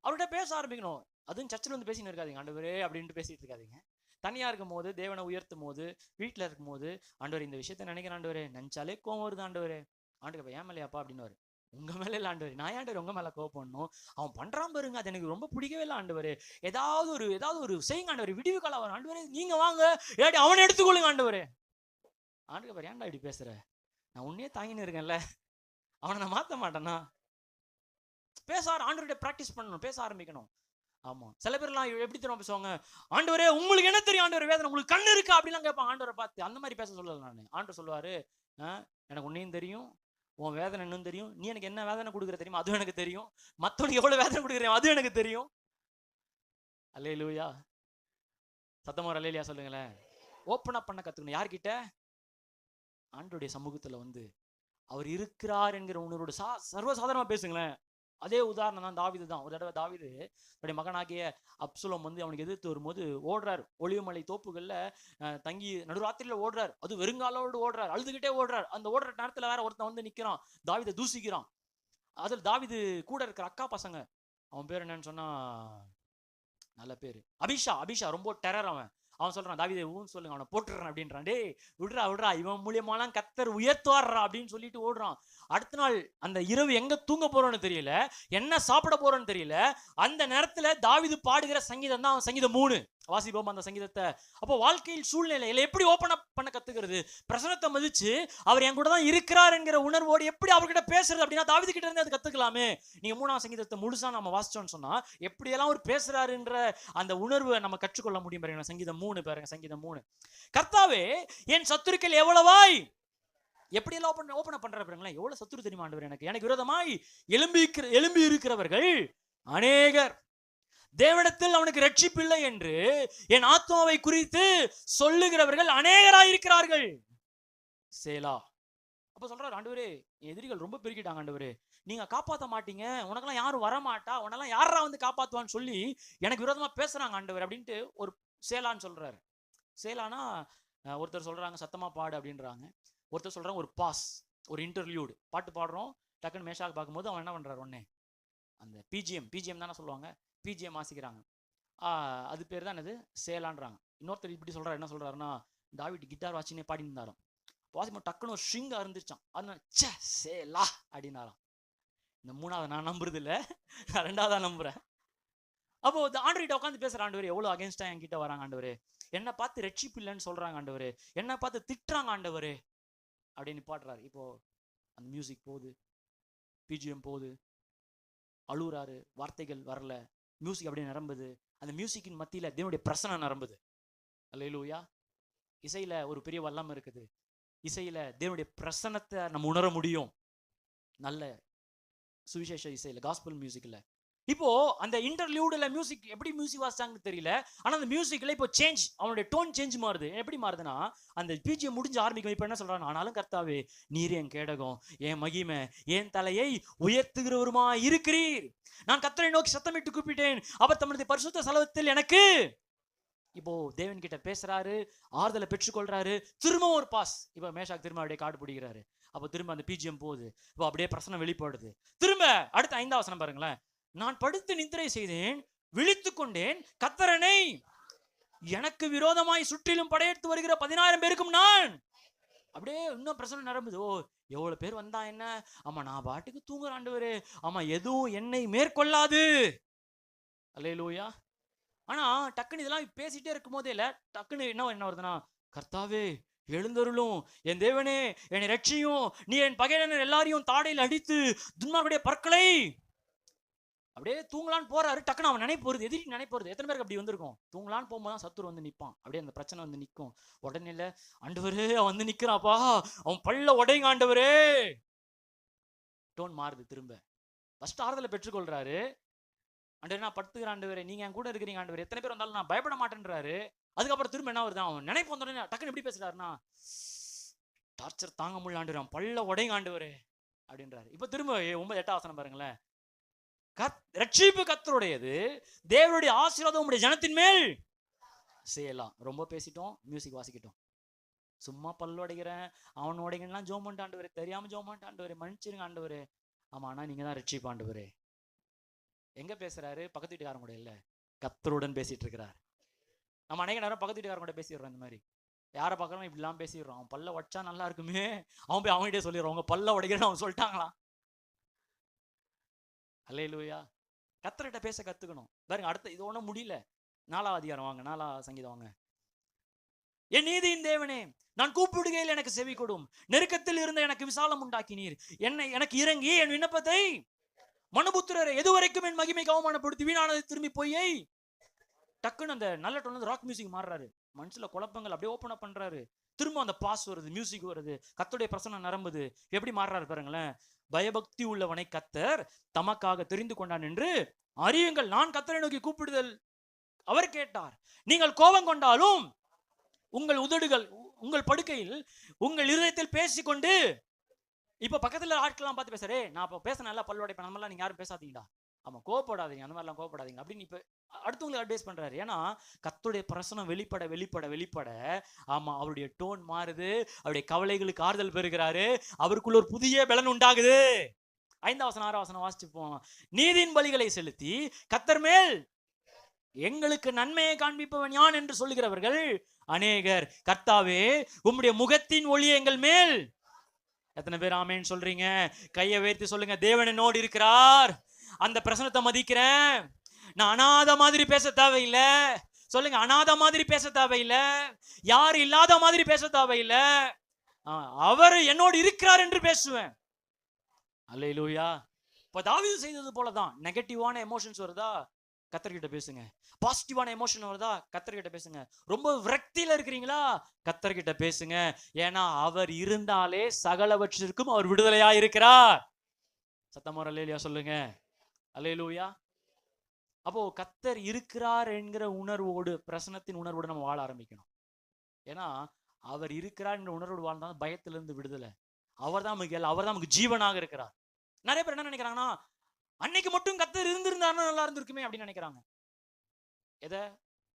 அவர்கிட்ட பேச ஆரம்பிக்கணும். அதுவும் சர்ச்சில் வந்து பேசின்னு இருக்காதீங்க, ஆண்டவரே அப்படின்ட்டு பேசிட்டு இருக்காதீங்க. தனியா இருக்கும் போது, தேவனை உயர்த்தும் போது, வீட்டில் இருக்கும் போது, ஆண்டவர் இந்த விஷயத்த நினைக்கிறேன் ஆண்டவரே, நினைச்சாலே கோவம் வருது ஆண்டவரே. ஆண்டவர் ஏன் மேலையாப்பா அப்படின்னு, உங்க மேல இல்ல ஆண்டவர், நான் ஆண்டவர் உங்க மேல கோவப்படணும், அவன் பண்றான் பாருங்க அது எனக்கு ரொம்ப பிடிக்கவே இல்லை ஆண்டவர், ஏதாவது ஒரு செய்யுங்க ஆண்டவர், விடிவு காலம் வரும் ஆண்டவரே, நீங்க வாங்க ஏடி அவனை எடுத்துக்கொள்ளுங்க ஆண்டவரே. ஆண்டவர் ஏன்டா இப்படி பேசுற, நான் உன்னையே தாங்கின்னு இருக்கேன்ல, அவனை நான் மாத்த மாட்டேன்னா. பேச ஆண்டவருடைய பிராக்டிஸ் பண்ணணும், பேச ஆரம்பிக்கணும். ஆமா, சில பேர்லாம் எப்படி தெரியும் பேசுவாங்க, ஆண்டவரே உங்களுக்கு என்ன தெரியும் ஆண்டவர், வேதனை உங்களுக்கு கண்ணு இருக்கா அப்படிலாம் கேட்பாங்க ஆண்டவரை பார்த்து. அந்த மாதிரி பேச சொல்லல நான். ஆண்டவர் சொல்லுவாரு, எனக்கு உன்னையும் தெரியும், உன் வேதனை இன்னும் தெரியும், நீ எனக்கு என்ன வேதனை கொடுக்குற தெரியுமா அதுவும் எனக்கு தெரியும், மற்றவனுக்கு எவ்வளவு வேதனை கொடுக்குறேன் அதுவும் எனக்கு தெரியும். அல்லேலூயா. சத்தமா ஒரு அல்லேலூயா சொல்லுங்களேன். ஓப்பன் அப் பண்ண கத்துக்கணும். யார்கிட்ட? ஆண்டவருடைய சமூகத்துல வந்து அவர் இருக்கிறார் என்கிற உணர்வோட சர்வசாதாரணமா பேசுங்களேன். அதே உதாரணம் தான் தாவீது தான். ஒரு தடவை தாவீது தன்னுடைய மகனாகிய அப்சலோம் வந்து அவனுக்கு எதிர்த்து வரும்போது ஓடுறாரு. ஒளிவுமலை தோப்புகள்ல தங்கி நடுராத்திரியில ஓடுறாரு. அது வெறுங்காலோடு ஓடுறாரு, அழுதுகிட்டே ஓடுறாரு. அந்த ஓடுற நேரத்துல வேற ஒருத்தன் வந்து நிக்கிறான், தாவீதை தூசிக்கிறான். அதில் தாவீது கூட இருக்கிற அக்கா பசங்க, அவன் பேர் என்னன்னு சொன்னா நல்ல பேரு அபிஷா ரொம்ப டெரர். அவன் சொல்றான், தாவீதை ஊன்னு சொல்லுங்க, அவனை போட்டுறான் அப்படின்றான். டே விடுறா, இவன் மூலியமாலாம் கர்த்தர் உயர்த்துவார்றா அப்படின்னு சொல்லிட்டு ஓடுறான். அடுத்த நாள் அந்த இரவு எங்க தூங்க போறோன்னு தெரியல, என்ன சாப்பிட போறோன்னு தெரியல. அந்த நேரத்துல தாவீது பாடுகிற சங்கீதம் தான் சங்கீதம் 3. வாசிப்போம் அந்த சங்கீதத்தை. அப்போ வாழ்க்கையில் சூழ்நிலையில எப்படி ஓப்பன் அப் பண்ண கத்துக்கிறது, பிரசனத்தை மதிச்சு அவர் என் கூட தான் இருக்கிறார் என்கிற உணர்வோடு எப்படி அவர்கிட்ட பேசுறது அப்படின்னா தாவீது கிட்ட இருந்து அது கத்துக்கலாமே. நீங்க 3ஆம் சங்கீதத்தை முழுசா நம்ம வாசிச்சோம்னு சொன்னா எப்படியெல்லாம் அவர் பேசுறாருன்ற அந்த உணர்வை நம்ம கற்றுக்கொள்ள முடியும். பாருங்க சங்கீதம் 3 பாருங்க, சங்கீதம் 3. கர்த்தாவே என் சத்துருக்கள் எவ்வளவாய், எப்படி எல்லாம் ஓப்பன் பண்ற பாருங்களேன். எவ்வளவு சத்துரு தெரியுமா ஆண்டவர், எனக்கு விரோதமாய் எழும்பி இருக்கிறவர்கள் அநேகர், தேவனிடத்தில் அவனுக்கு ரட்சிப்பில்லை என்று என் ஆத்மாவை குறித்து சொல்லுகிறவர்கள் அநேகராயிருக்கிறார்கள். சேலா. அப்ப சொல்றாரு, ஆண்டவரே எதிரிகள் ரொம்ப பெருக்கிட்டாங்க ஆண்டவரே, நீங்க காப்பாற்ற மாட்டீங்க, உனக்கெல்லாம் யாரும் வரமாட்டா, உனக்கெல்லாம் யாரா வந்து காப்பாத்துவான்னு சொல்லி எனக்கு விரோதமா பேசுறாங்க ஆண்டவர் அப்படின்ட்டு ஒரு சேலான்னு சொல்றாரு. சேலானா ஒருத்தர் சொல்றாங்க சத்தமா பாடு அப்படின்றாங்க, ஒருத்தர் சொல்றாங்க ஒரு பாஸ், ஒரு இன்டர்வியூடு, பாட்டு பாடுறோம் டக்குன்னு மேஷாக பார்க்கும்போது அவன் என்ன பண்றாரு, உடனே அந்த பிஜிஎம் தானே சொல்லுவாங்க, பிஜிஎம் வாசிக்கிறாங்க. அது பேர் தான் என்னது, சேலான்றாங்க. இன்னொருத்தர் இப்படி சொல்றாரு, என்ன சொல்றாருன்னா, தாவீது கிட்டார் வாசினே பாடினு இருந்தாராம். வாசிப்போம் டக்குன்னு ஒரு ஸ்ட்ரிங்கா இருந்துச்சான், அதனால சே சேலா அப்படின்னாராம். இந்த 3ஆவது நான் நம்புறது இல்லை, நான் 2ஆவதா நம்புறேன். அப்போ ஆண்டவர்கிட்ட உட்காந்து பேசுற, ஆண்டவர் எவ்வளவு அகேன்ஸ்டா என்கிட்ட வராங்க ஆண்டவரே, என்னை பார்த்து ரட்சிப்பு இல்லைன்னு சொல்றாங்க ஆண்டவரே, என்னை பார்த்து திட்டுறாங்க ஆண்டவரே அப்படின்னு பாடுறாரு. இப்போ அந்த மியூசிக் போகுது, பிஜிஎம் போகுது, அழுகுறாரு, வார்த்தைகள் வரல, மியூசிக் அப்படியே நிரம்புது. அந்த மியூசிக்கின் மத்தியில தேவனுடைய பிரசன்னம் நிரம்புது. அல்லேலூயா. இசையில ஒரு பெரிய வல்லம் இருக்குது. இசையில தேவனுடைய பிரசன்னத்தை நம்ம உணர முடியும். நல்ல சுவிசேஷ இசையில, காஸ்பல் மியூசிக்ல. இப்போ அந்த இன்டர்வியூல மியூசிக் எப்படி மியூசிக் வாசிச்சாங்கன்னு தெரியல, ஆனா அந்த மியூசிக்ல இப்போ சேஞ்ச், அவனுடைய டோன் சேஞ்ச் மாறுது. எப்படி மாறுதுன்னா, அந்த பிஜிஎம் முடிஞ்சு ஆரம்பிக்கும். இப்போ என்ன சொல்றாங்க, ஆனாலும் கர்த்தாவே நீர் என் கேடகம், என் மகிமை, என் தலையை உயர்த்துகிறவருமா இருக்கிறீர். நான் கர்த்தரை நோக்கி சத்தமிட்டு கூப்பிட்டேன், அவர் தமது பரிசுத்த ஸ்தலத்தில் எனக்கு. இப்போ தேவன் கிட்ட பேசுறாரு, ஆறுதலை பெற்றுக்கொள்றாரு. திரும்ப ஒரு பாஸ், இப்போ மேஷாக் திரும்ப அப்படியே காடு பிடிக்கிறாரு. அப்போ திரும்ப அந்த பிஜிஎம் போகுது, இப்போ அப்படியே பிரசனம் வெளிப்படுது. திரும்ப அடுத்த 5ஆம் வசனம் பாருங்களேன், நான் படுத்து நித்திரை செய்தேன், விழித்துக் கொண்டேன், கர்த்தரனை எனக்கு விரோதமாய் சுற்றிலும் படையெடுத்து வருகிற 10,000 பேருக்கும் நான். அப்படியே இன்னும் பிரசனம் நடக்குது. ஓ எவ்வளவு பேர் வந்தா என்ன, ஆமா நான் பாட்டுக்கு தூங்குற ஆண்டவரே, ஆமா எதுவும் என்னை மேற்கொள்ளாது. அல்லேலூயா. ஆனா டக்குன்னு இதெல்லாம் பேசிட்டே இருக்கும் போதே இல்ல, டக்குன்னு என்ன வருதுன்னா, கர்த்தாவே எழுந்தருளும், என் தேவனே என்னை ரட்சியும், நீ என் பகையினர் எல்லாரையும் தாடையில் அடித்து துன்மார்க்கருடைய பற்களை. அப்படியே தூங்கலான்னு போறாரு, டக்குன்னு அவன் நினைப்போறது, எதிரி நினைப்போறது. எத்தனை பேருக்கு அப்படி வந்திருக்கும், தூங்கலான்னு போகும்போது சத்துரு வந்து நிற்பான், அப்படியே அந்த பிரச்சனை வந்து நிற்கும். உடனே இல்ல, ஆண்டவரே அவன் வந்து நிக்கிறாப்பா, அவன் பல்ல உடைங்க ஆண்டவரே. டோன் மாறுது. திரும்ப ஃபர்ஸ்ட் ஆறுதலை பெற்றுக்கொள்றாரு, ஆண்டவரே நான் படுத்துக்கிற ஆண்டவரே, நீங்க என் கூட இருக்கிறீங்க ஆண்டவரே, எத்தனை பேர் வந்தாலும் நான் பயப்பட மாட்டேன்றாரு. அதுக்கப்புறம் திரும்ப என்ன வருது, அவன் நினைப்பு வந்தோடனே டக்குன்னு எப்படி பேசுறாருன்னா, டார்ச்சர் தாங்க முடியல ஆண்டவரே, அவன் பல்ல உடைங்க ஆண்டவரே அப்படின்றாரு. இப்ப திரும்ப 8ஆம் வசனம் பாருங்களேன், ரட்சிப்பு கர்த்தருடையது, தேவனுடைய ஆசீர்வாதம் உம்முடைய ஜனத்தின் மேல் செய்யலாம். ரொம்ப பேசிட்டோம், மியூசிக் வாசிக்கிட்டோம். சும்மா பல்லு உடைக்கிறேன், அவன் உடைக்கலாம் ஜோம் பண்ணிட்டு ஆண்டவரே, தெரியாம ஜோம் பண்ணிட்டு ஆண்டவரே, மன்னிச்சிருங்க ஆண்டவரே. ஆமா, ஆனா நீங்க தான் ரட்சிப்பு ஆண்டவரே. எங்க பேசுறாரு, பக்கத்து வீட்டுக்காரங்க கூட இல்ல, கர்த்தருடன் பேசிட்டு இருக்கிறார். நம்ம அநேக நேரம் பக்கத்து வீட்டுக்காரங்க கூட பேசிடுறோம், இந்த மாதிரி யாரை பார்க்கறோம் இப்படிலாம் பேசிடுறோம். அவன் பல்ல உடைச்சா நல்லா இருக்குமே, அவன் போய் அவன்கிட்டே சொல்லிடுறான், அவங்க பல்ல உடைக்கிறேன்னு அவன் சொல்லிட்டாங்களாம். அல்லேலூயா. கர்த்தர்கிட்ட பேச கத்துக்கணும். பாருங்க, அடுத்த இது ஒன்றும் முடியல, 4ஆம் அதிகாரம் வாங்க, 4ஆம் சங்கீதம் வாங்க. என் நீதியின் தேவனே, நான் கூப்பிடுகையில் எனக்கு செவி கொடும், நெருக்கத்தில் இருந்த எனக்கு விசாலம் உண்டாக்கினீர், எனக்கு இறங்கி என் விண்ணப்பத்தை மனுபுத்திரரை எதுவரைக்கும் என் மகிமைக்கு அவமானப்படுத்தி வீணானதை திரும்பி போய். டக்குன்னு அந்த நல்ல டோன் ராக் மியூசிக் மாறுறாரு, மனசுல குழப்பங்கள் அப்படியே ஓப்பன் அப் பண்றாரு. திரும்ப அந்த பாஸ் வருது, மியூசிக் வருது, கர்த்தருடைய பிரசன்னம் நிரம்புது. எப்படி மாறுறாரு பாருங்களேன், பயபக்தி உள்ளவனை கர்த்தர் தமக்காக தெரிந்து கொண்டான் என்று அறியுங்கள், நான் கர்த்தரை நோக்கி கூப்பிடுதல் அவர் கேட்டார். நீங்கள் கோபம் கொண்டாலும் உங்கள் உதடுகள் உங்கள் படுக்கையில் உங்கள் இருதயத்தில் பேசிக்கொண்டு இப்ப பக்கத்துல ஆட்கள்லாம் பார்த்து பேசுறே, நான் இப்ப பேச நல்லா பல்லுடைப்பேன், அந்த மாதிரிலாம் நீங்க யாரும் பேசாதீங்கடா, ஆமா கோவப்படாதீங்க, அந்த மாதிரிலாம் கோவப்படாதீங்க அப்படின்னு இப்ப அடுத்தவங்களுக்கு அட்வைஸ் பண்றாரு. ஏன்னா கர்த்தருடைய பிரசனம் வெளிப்பட வெளிப்பட வெளிப்பட, ஆமா அவருடைய டோன் மாறுது, அவருடைய கவலைகளுக்கு ஆறுதல் பெறுகிறாரு, அவருக்குள்ள ஒரு புதிய பலன் உண்டாகுது. 5ஆம் வசனம் 6ஆம் வசனம் வாசிச்சுப்போம். நீதியின் பலிகளை செலுத்தி கர்த்தர் மேல் எங்களுக்கு நன்மையை காண்பிப்பவன் யான் என்று சொல்லுகிறவர்கள் அநேகர். கர்த்தாவே உம்முடைய முகத்தின் ஒளி எங்கள் மேல். எத்தனை பேர் ஆமேன்னு சொல்றீங்க? கையை உயர்த்தி சொல்லுங்க, தேவன் என்னோடு இருக்கிறார், அந்த பிரசனத்தை மதிக்கிறேன், நான் அனாதை மாதிரி பேச தேவையில்லை. சொல்லுங்க, அனாதை மாதிரி பேச தேவையில்லை, யார் இல்லாத மாதிரி பேச தேவையில்லை, அவர் என்னோடு இருக்கிறார் என்று பேசுவேன். அல்லேலூயா. இப்ப தாவீது செய்தது போலதான். நெகட்டிவான எமோஷன்ஸ் வருதா, கர்த்தர்கிட்ட பேசுங்க. பாசிட்டிவான எமோஷன் வருதா, கர்த்தர்கிட்ட பேசுங்க. ரொம்ப விரக்தியில இருக்கிறீங்களா, கர்த்தர்கிட்ட பேசுங்க. ஏன்னா அவர் இருந்தாலே சகலவற்றிற்கும் அவர் விடுதலையா இருக்கிறார். சத்தமா அல்லேலூயா சொல்லுங்க. அல்லேலூயா. அப்போ கர்த்தர் இருக்கிறார் என்கிற உணர்வோடு, பிரசனத்தின் உணர்வோடு நம்ம வாழ ஆரம்பிக்கணும். ஏன்னா அவர் இருக்கிறார் என்ற உணர்வோடு வாழ்ந்தால் பயத்திலிருந்து விடுதலை. அவர் தான் நமக்கு ஜீவனாக இருக்கிறார். நிறைய பேர் என்ன நினைக்கிறாங்கன்னா, அன்னைக்கு மட்டும் கர்த்தர் இருந்திருந்தாருன்னா நல்லா இருந்திருக்குமே அப்படின்னு நினைக்கிறாங்க. எதை?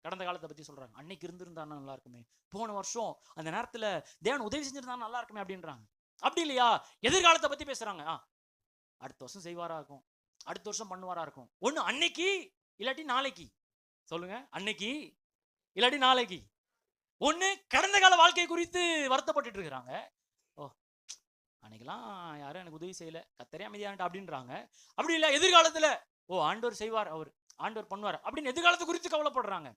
கடந்த காலத்தை பத்தி சொல்றாங்க. அன்னைக்கு இருந்திருந்தாருன்னா நல்லா இருக்குமே, போன வருஷம் அந்த நேரத்துல தேவன் உதவி செஞ்சிருந்தா நல்லா இருக்குமே அப்படின்றாங்க. அப்படி இல்லையா, எதிர்காலத்தை பத்தி பேசுறாங்க. அடுத்த வருஷம் செய்வாரா இருக்கும், அடுத்த வருஷம் பண்ணுவாரா இருக்கும். ஒண்ணு அன்னைக்கு இல்லாட்டி நாளைக்கு. சொல்லுங்க, அன்னைக்கு இல்லாட்டி நாளைக்கு. ஒண்ணு கடந்த கால வாழ்க்கை குறித்து வருத்தப்பட்டு இருக்கிறாங்க. ஓ அன்னைக்கெல்லாம் யாரும் எனக்கு உதவி செய்யல, கர்த்தரே அமைதியான்ட்டு அப்படின்றாங்க. அப்படி இல்லை, எதிர்காலத்துல ஓ ஆண்டவர் செய்வார், அவர் ஆண்டவர் பண்ணுவார் அப்படின்னு எதிர்காலத்தை குறித்து கவலைப்படுறாங்க.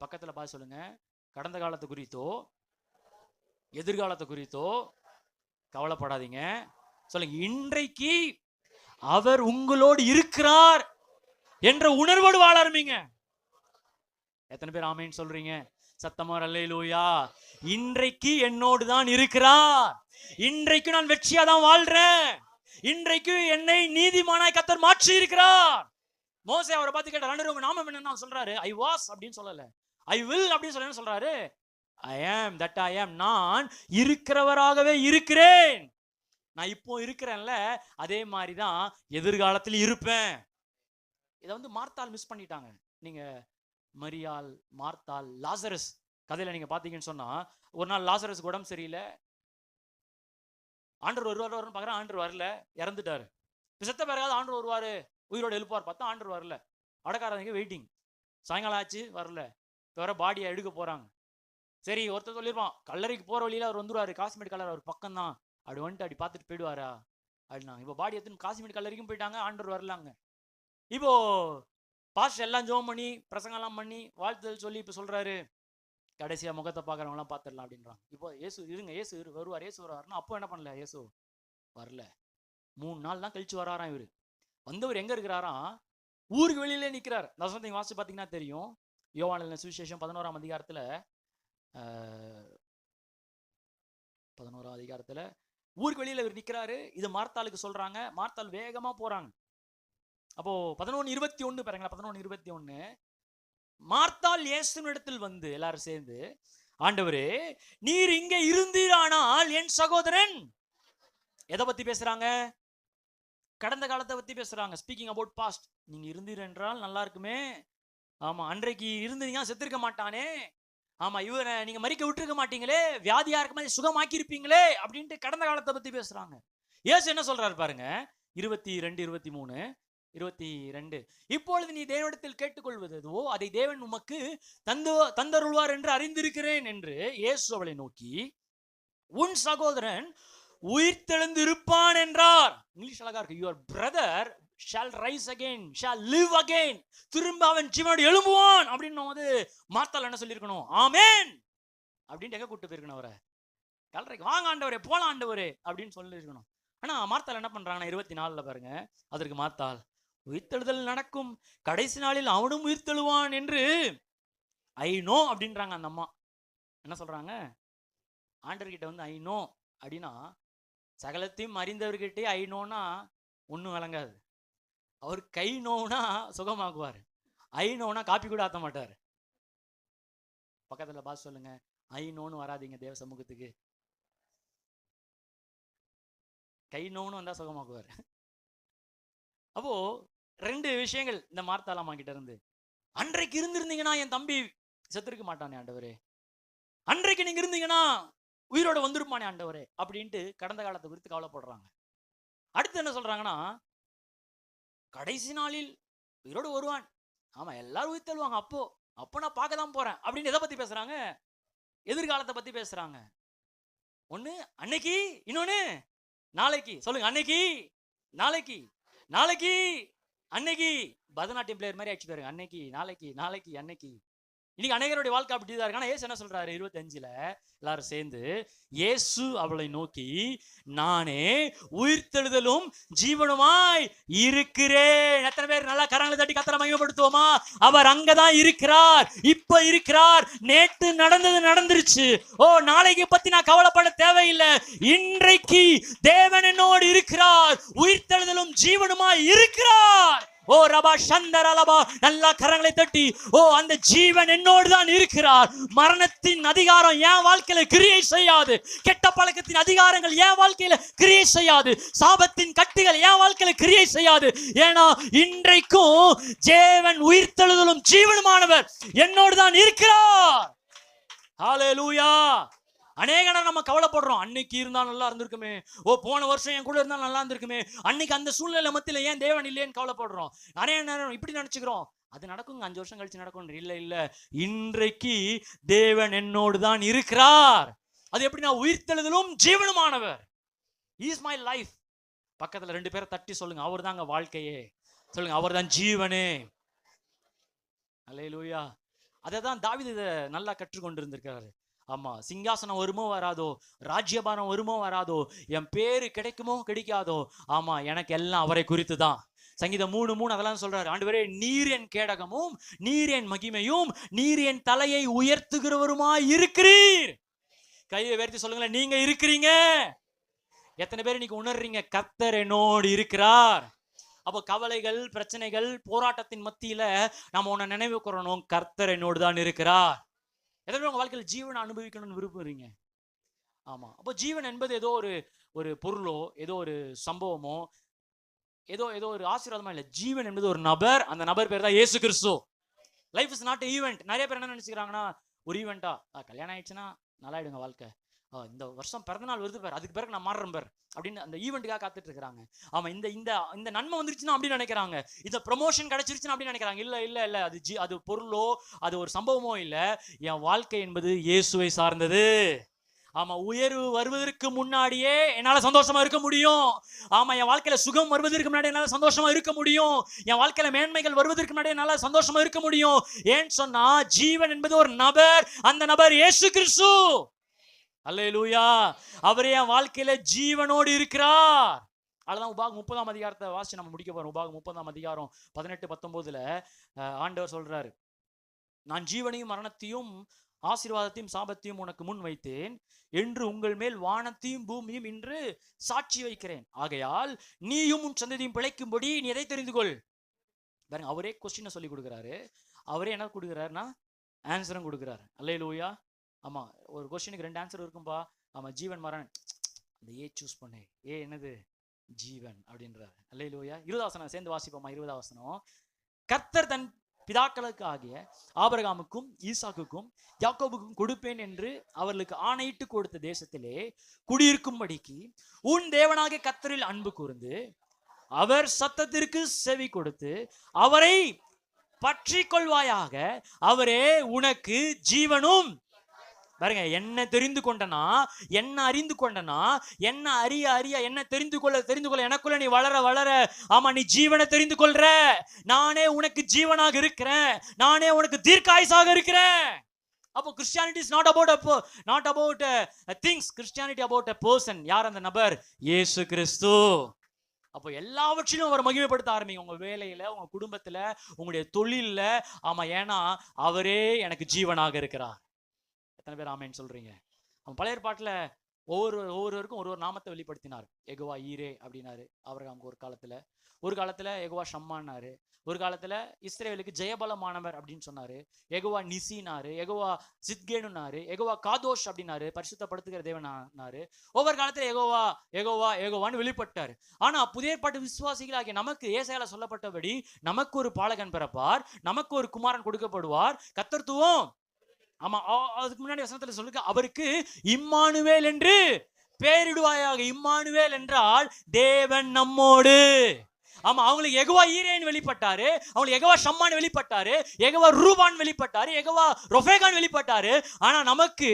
பக்கத்துல பார்த்து சொல்லுங்க, கடந்த காலத்தை குறித்தோ எதிர்காலத்தை குறித்தோ கவலைப்படாதீங்க. சொல்லுங்க, இன்றைக்கு அவர் உங்களோடு இருக்கிறார் என்ற உணர்வோடு வாழ ஆரம்பிங்க. எத்தனை பேர் ஆமேன்னு சொல்றீங்க? சத்தமா அல்லேலூயா. இன்றைக்கு என்னோடு தான் இருக்கிறார், இன்றைக்கு நான் வெற்றியா தான் வாழ்றேன், இன்றைக்கு என்னை நீதிமானாய் கர்த்தர் மாற்றி இருக்கிறார். மோசே அவரை பார்த்து கேட்டார், ஆண்டவரே உங்க நாமம் என்னன்னு சொல்றாரு. ஐ வாஸ் அப்படின்னு சொல்லல, ஐ வில் அப்படின்னு சொல்ல சொல்றாரு. ஐ ஆம் தட் ஐ ஆம், நான் இருக்கிறவராகவே இருக்கிறேன். நான் இப்போ இருக்கிறேன்ல, அதே மாதிரிதான் எதிர்காலத்தில் இருப்பேன். இதை மார்த்தாள் மிஸ் பண்ணிட்டாங்க. நீங்க மரியாள், மார்த்தாள், லாசரஸ் கதையில நீங்க பாத்தீங்கன்னு சொன்னா, ஒரு நாள் லாசரஸ் உடம்பு சரியில்லை, ஆண்டவர் வருவார் பாக்குறேன், ஆண்டவர் வரல, இறந்துட்டாரு. செத்த பிறகாவது ஆண்டவர் வருவாரு, உயிரோடு எழுப்பார் பார்த்தா ஆண்டவர் வரல. அடக்காரங்க வெயிட்டிங், சாயங்காலம் ஆச்சு வரல, வேற பாடியை எடுக்க போறாங்க. சரி ஒருத்தர் சொல்லிருப்பான், கல்லறைக்கு போற வழியில அவர் வந்துருவாரு, காசிமேட் கல்லறை அவர் பக்கம் தான், அப்படி வந்துட்டு அப்படி பார்த்துட்டு போயிடுவாரா அப்படின்னா. இப்போ பாடி எடுத்துன்னு காசிமேட் கல்லறைக்கும் போயிட்டாங்க, ஆண்டவர் வரலாங்க. இப்போ பாஸ்டர் எல்லாம் ஜோம் பண்ணி பிரசங்கெல்லாம் பண்ணி வாழ்த்துதல் சொல்லி இப்போ சொல்றாரு, கடைசியா முகத்தை பார்க்குறவங்களாம் பார்த்துடலாம் அப்படின்றாங்க. இப்போ இயேசு இருங்க, இயேசு வருவார், இயேசு வருவார்னா அப்போ என்ன பண்ணல, இயேசு வரல. 3 நாள் தான் கழிச்சு வராராம். இவர் வந்தவர் எங்க இருக்கிறாராம், ஊருக்கு வெளியிலே நிற்கிறார். இந்த வசனத்தை வாசிச்சு பார்த்தீங்கன்னா தெரியும். யோவானின் சுவிசேஷம் 11ஆம் அதிகாரத்துல 11ஆம் அதிகாரத்துல ஊருக்கு வெளியில இவர் நிற்கிறாரு. இது மார்த்தாளுக்கு சொல்றாங்க. மார்த்தாள் வேகமா போறாங்க. அப்போ 11:21 பாருங்களா, 11:21 மார்த்தாள் இயேசுவினிடத்தில் வந்து எல்லாரும் சேர்ந்து, ஆண்டவரே நீர் இங்கே இருந்தீரானால் என் சகோதரன். எதை பத்தி பேசுறாங்க? கடந்த காலத்தை பத்தி பேசுறாங்க. Speaking about past. நீங்க இருந்தீர் என்றால் நல்லா இருக்குமே, ஆமா அன்றைக்கு இருந்தீங்கன்னா செத்திருக்க மாட்டானே, ஆமா இவரை நீங்க மறிக்க விட்டுருக்க மாட்டீங்களே, வியாதியா இருக்க மாதிரி சுகமாக்கி இருப்பீங்களே அப்படின்ட்டு கடந்த காலத்தை பத்தி பேசுறாங்க. இயேசு என்ன சொல்றாரு பாருங்க, 22 இப்பொழுது நீ தேவனிடத்தில் கேட்டுக்கொள்வதோ அதை தேவன் உமக்கு தந்தருள்வார் என்று அறிந்திருக்கிறேன் என்று இயேசு அவளை நோக்கி, உன் சகோதரன் உயிர்த்தெழுந்து இருப்பான் என்றார். இங்கிலீஷ் அழகா இருக்கு, your brother shall rise again, shall live again. திரும்ப அவன் ஜீவனோடு எழும்புவான் அப்படின்னு மார்த்தாள் என்ன சொல்லியிருக்கணும், ஆமென் அப்படின்ட்டு எங்க கூட்டு போயிருக்கணும் அவரை, கல்லறைக்கு வாங்க ஆண்டவரே, போலாம் ஆண்டவரே அப்படின்னு சொல்லியிருக்கணும். ஆனா மார்த்தாள் என்ன பண்றாங்கன்னா 24 பாருங்க, அதற்கு மார்த்தாள், உயிர்த்தெழுதல் நடக்கும், கடைசி நாளில் அவனும் உயிர்த்தெழுவான் என்று ஐ நோ அப்படின்றாங்க. அந்த அம்மா என்ன சொல்றாங்க, ஆண்டவர்கிட்ட ஐ நோ அப்படின்னா, சகலத்தையும் அறிந்தவர்கிட்டே ஐ நோனா ஒன்றும் விளங்காது. அவர் கை நோவுனா சுகமாக்குவார், ஐ நோனா காப்பி கூட ஆத்த மாட்டார். பக்கத்துல பார்த்து சொல்லுங்க, ஐ நோன்னு வராதிங்க தேவ சமூகத்துக்கு. கை நோன்னு வந்தா சுகமாக்குவார். அப்போ 2 விஷயங்கள் இந்த மார்த்தாளாமா கிட்ட இருந்து. அன்றைக்கு இருந்திருந்தீங்கன்னா என் தம்பி செத்துருக்க மாட்டானே ஆண்டவரே, அன்றைக்கு நீங்க இருந்தீங்கன்னா உயிரோட வந்திருப்பானே ஆண்டவரே அப்படின்ட்டு கடந்த காலத்தை குறித்து கவலைப்படுறாங்க. அடுத்து என்ன சொல்றாங்கன்னா, கடைசி நாளில் உயிரோடு வருவான். ஆமா, எல்லாரும் உயிர் தள்ளுவாங்க. அப்போ நான் பார்க்க தான் போறேன் அப்படின்னு எதை பத்தி பேசுறாங்க? எதிர்காலத்தை பத்தி பேசுறாங்க. ஒண்ணு அன்னைக்கு, இன்னொன்னு நாளைக்கு. சொல்லுங்க, அன்னைக்கு நாளைக்கு, நாளைக்கு அன்னைக்கு. பரதநாட்டியம் பிளேயர் மாதிரி ஆயிடுச்சு பாருங்க. அன்னைக்கு நாளைக்கு நாளைக்கு அன்னைக்கு. இன்னைக்கு அநேகருடைய வாழ்க்கை அப்படிதான் இருக்கு. ஆனா ஏசு என்ன சொல்றாரு 25ல எல்லாரும் சேர்ந்து, இயேசு அவளை நோக்கி, நானே உயிர்த்தெழுதலும் ஜீவனுமாய் இருக்கிறேன். எத்தனை பேர் நல்லா கரங்களை தட்டி கர்த்தரை மகிமைப்படுத்துவோமா? அவர் அங்கதான் இருக்கிறார், இப்ப இருக்கிறார். நேற்று நடந்தது நடந்துருச்சு. நாளைக்கு பத்தி நான் கவலைப்பட தேவையில்லை. இன்றைக்கு தேவன் என்னோடு இருக்கிறார், உயிர்த்தெழுதலும் ஜீவனுமாய் இருக்கிறார். ரபா சந்தரலபா, நல்லா கரங்களை தட்டி, அந்த ஜீவன் என்னோடு தான் இருக்கிறார். மரணத்தின் அதிகாரம் என் வாழ்க்கையில கிரியை செய்யாது. கெட்ட பழக்கத்தின் அதிகாரங்கள் என் வாழ்க்கையில கிரியை செய்யாது. சாபத்தின் கட்டுகள் என் வாழ்க்கையில கிரியை செய்யாது. ஏன்னா இன்றைக்கும் தேவன் உயிர்த்தெழுதலும் ஜீவனுமானவர் என்னோடு தான் இருக்கிறார். ஹல்லேலூயா. அநேக நேரம் நம்ம கவலைப்படுறோம், அன்னைக்கு இருந்தா நல்லா இருந்திருக்குமே, போன வருஷம் என் கூட இருந்தா நல்லா இருந்திருக்குமே, அன்னைக்கு அந்த சூழ்நிலை மத்தியில ஏன் தேவன் இல்லையேன்னு கவலைப்படுறோம். நிறைய நேரம் இப்படி நினைச்சுக்கிறோம், அது நடக்குங்க, 5 வருஷம் கழிச்சு நடக்கும். இல்ல, இன்றைக்கு தேவன் என்னோடு தான் இருக்கிறார். அது எப்படி? நான் உயிர்த்தெழுதலும் ஜீவனுமானவர். Is my life. பக்கத்துல 2 பேரை தட்டி சொல்லுங்க, அவர் தாங்க வாழ்க்கையே. சொல்லுங்க, அவர் தான் ஜீவனே. அல்லேலூயா. அதை தான் தாவீது இதை நல்லா கற்றுக்கொண்டு இருந்திருக்காரு. ஆமா, சிங்காசனம் வருமோ வராதோ, ராஜ்யபாரம் வருமோ வராதோ, என் பேரு கிடைக்குமோ கிடைக்காதோ, ஆமா எனக்கு எல்லாம் அவரை குறித்து தான். சங்கீதம் 3:3 அதெல்லாம் சொல்றாரு. ஆண்டவரே, நீர் என் கேடகமும் நீர் என் மகிமையும் நீர் என் தலையை உயர்த்துகிறவருமாய் இருக்கிறீர். கையை உயர்த்தி சொல்லுங்களேன், நீங்க இருக்கிறீங்க. எத்தனை பேர் இன்னைக்கு உணர்றீங்க கர்த்தர் என்னோடு இருக்கிறார்? அப்போ கவலைகள், பிரச்சனைகள், போராட்டத்தின் மத்தியில நாம உன்னை நினைவு கூறணும், கர்த்தர் என்னோடு தான் இருக்கிறார். எதாவது உங்க வாழ்க்கையில் ஜீவனை அனுபவிக்கணும்னு விரும்புறீங்க? ஆமா. அப்போ ஜீவன் என்பது ஏதோ ஒரு பொருளோ, ஏதோ ஒரு சம்பவமோ, ஏதோ ஒரு ஆசீர்வாதமா இல்லை. ஜீவன் என்பது ஒரு நபர். அந்த நபர் பேர் தான் இயேசு கிறிஸ்து. Life is not event. நிறைய பேர் என்ன நினைச்சுக்கிறாங்கன்னா, ஒரு ஈவெண்டா, கல்யாணம் ஆயிடுச்சுன்னா நல்லா ஆயிடுங்க வாழ்க்கை, இந்த வருஷம் பிறந்தநாள் வருது பாரு, அதுக்கு பிறகு நான் மாறுறேன் பாரு அப்படின்னு அந்த ஈவெண்ட்டுக்காக காத்துட்டு இருக்கிறாங்க. ஆமா, இந்த நன்மை வந்துருச்சுன்னா அப்படின்னு நினைக்கிறாங்க, இந்த ப்ரொமோஷன் கிடைச்சிருச்சுன்னு அப்படின்னு நினைக்கிறாங்க. இல்ல அது பொருளோ, அது ஒரு சம்பவமோ இல்ல. என் வாழ்க்கை என்பது இயேசுவை சார்ந்தது. ஆமா, உயர்வு வருவதற்கு முன்னாடியே என்னால சந்தோஷமா இருக்க முடியும். ஆமா, என் வாழ்க்கையில சுகம் வருவதற்கு முன்னாடி என்னால சந்தோஷமா இருக்க முடியும். என் வாழ்க்கையில மேன்மைகள் வருவதற்கு முன்னாடி என்னால சந்தோஷமா இருக்க முடியும். ஏன்னு சொன்னா, ஜீவன் என்பது ஒரு நபர். அந்த நபர் இயேசு கிறிஸ்து. அல்லேலூயா. அவரே என் வாழ்க்கையில ஜீவனோடு இருக்கிறார். அதுதான் உபாகம் 30ஆம் அதிகாரத்தை வாசிச்சு நம்ம முடிக்க போறோம். உபாகம் 30ஆம் அதிகாரம் 18-19 ஆண்டவர் சொல்றாரு, நான் ஜீவனையும் மரணத்தையும் ஆசீர்வாதத்தையும் சாபத்தையும் உனக்கு முன் வைத்தேன் என்று உங்கள் மேல் வானத்தையும் பூமியும் இன்று சாட்சி வைக்கிறேன். ஆகையால் நீயும் உன் சந்ததியும் பிழைக்கும்படி நீ எதை தெரிந்து கொள். பாருங்க, அவரே கொஸ்டினை சொல்லி கொடுக்குறாரு. அவரே என்ன கொடுக்குறாருன்னா ஆன்சரும் கொடுக்குறாரு. அல்லேலூயா. ஆமா, ஒரு கொஸ்டினுக்கு 2 ஆன்சர் இருக்கும்பா. ஆமா, ஜீவன் மரணம், அந்த ஏ சூஸ் பண்ணு. என்னது? ஜீவன் அப்படின்றாரு. அல்லேலூயா. 20ஆம் வசனம் சேர்ந்து வாசிப்போமா? 20ஆம் வசனம், கர்த்தர் தன் பிதாக்களுக்கு ஆகிய ஆபிரகாமுக்கும் ஈசாக்குக்கும் யாக்கோபுக்கும் கொடுப்பேன் என்று அவர்களுக்கு ஆணையிட்டு கொடுத்த தேசத்திலே குடியிருக்கும்படிக்கு உன் தேவனாகிய கர்த்தரில் அன்பு கூர்ந்து அவர் சத்தத்திற்கு செவி கொடுத்து அவரை பற்றி கொள்வாயாக. அவரே உனக்கு ஜீவனும். பாருங்க, என்ன தெரிந்து கொண்டனா, என்ன அறிந்து கொண்டனா, என்ன அறிய என்ன தெரிந்து கொள்ள எனக்குள்ள நீ வளர வளர, ஆமா, நீ ஜீவனை தெரிந்து கொள்ற. நானே உனக்கு ஜீவனாக இருக்கிறேன். நானே உனக்கு தீர்க்காயுசாக இருக்கிறேன். அப்போ Christianity is not about things. Christianity about a person. யார் அந்த நபர்? இயேசு கிறிஸ்து. அப்போ எல்லாவற்றிலும் அவர் மகிமைப்படுத்த ஆரம்பிங்க. உங்க வேலையில, உங்க குடும்பத்துல, உங்களுடைய தொழில்ல. ஆமா, ஏன்னா அவரே எனக்கு ஜீவனாக இருக்கிறார். எத்தனை பேர் ஆமேன்னு சொல்றீங்க? பழைய ஏற்பாட்டுல ஒவ்வொருவருக்கும் ஒரு நாமத்தை வெளிப்படுத்தினார். யெகோவா ஈரே அப்படின்னாரு ஆபிரகாமுக்கு ஒரு காலத்துல யெகோவா ஷம்மானாரு, ஒரு காலத்துல இஸ்ரவேலுக்கு ஜெயபலமானவர் அப்படின்னு சொன்னாரு, யெகோவா நிசினாரு, யெகோவா சித்கேனுனாரு, யெகோவா காதோஷ் அப்படின்னாரு, பரிசுத்தப்படுத்துகிற தேவனாரு. ஒவ்வொரு காலத்துல யெகோவா யெகோவா யெகோவான்னு வெளிப்பட்டாரு. ஆனா புதிய ஏற்பாட்டு விசுவாசிகளாகிய நமக்கு ஏசாயால சொல்லப்பட்டபடி நமக்கு ஒரு பாலகன் பிறப்பார், நமக்கு ஒரு குமாரன் கொடுக்கப்படுவார், கர்த்தத்துவம். ஆமா, அதுக்கு முன்னாடி வசனத்துல சொல்லுங்க, அவருக்கு இம்மானுவேல் என்று பெயரிடுவாயாக. இம்மானுவேல் என்றால் தேவன் நம்மோடு. ஆமா, அவங்களுக்கு யெகோவா ஈரேன்னு வெளிப்பட்டாரு, அவங்களுக்கு யெகோவா ஷம்மான் வெளிப்பட்டாரு, யெகோவா ரூபான் வெளிப்பட்டாரு, யெகோவா ரொஃபேகான் வெளிப்பட்டாரு. ஆனா நமக்கு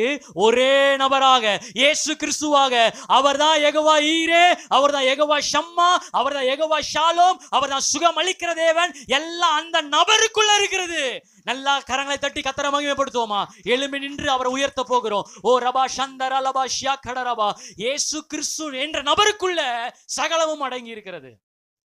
ஒரே நபராக இயேசு கிறிஸ்துவாக அவர்தான் யெகோவா ஈரே, அவர்தான் யெகோவா ஷம்மா, அவர்தான் யெகோவா ஷாலோம், அவர்தான் சுகம் அளிக்கிற தேவன். எல்லாம் அந்த நபருக்குள்ள இருக்கிறது. நல்லா கரங்களை தட்டி கர்த்தரை மகிமைப்படுத்துவோமா? எழும்பி நின்று அவரை உயர்த்த போகிறோம். ஓ ரபா சந்தர லபா ஷியா கடரபா. இயேசு கிறிஸ்து என்ற நபருக்குள்ள சகலமும் அடங்கி இருக்கிறது.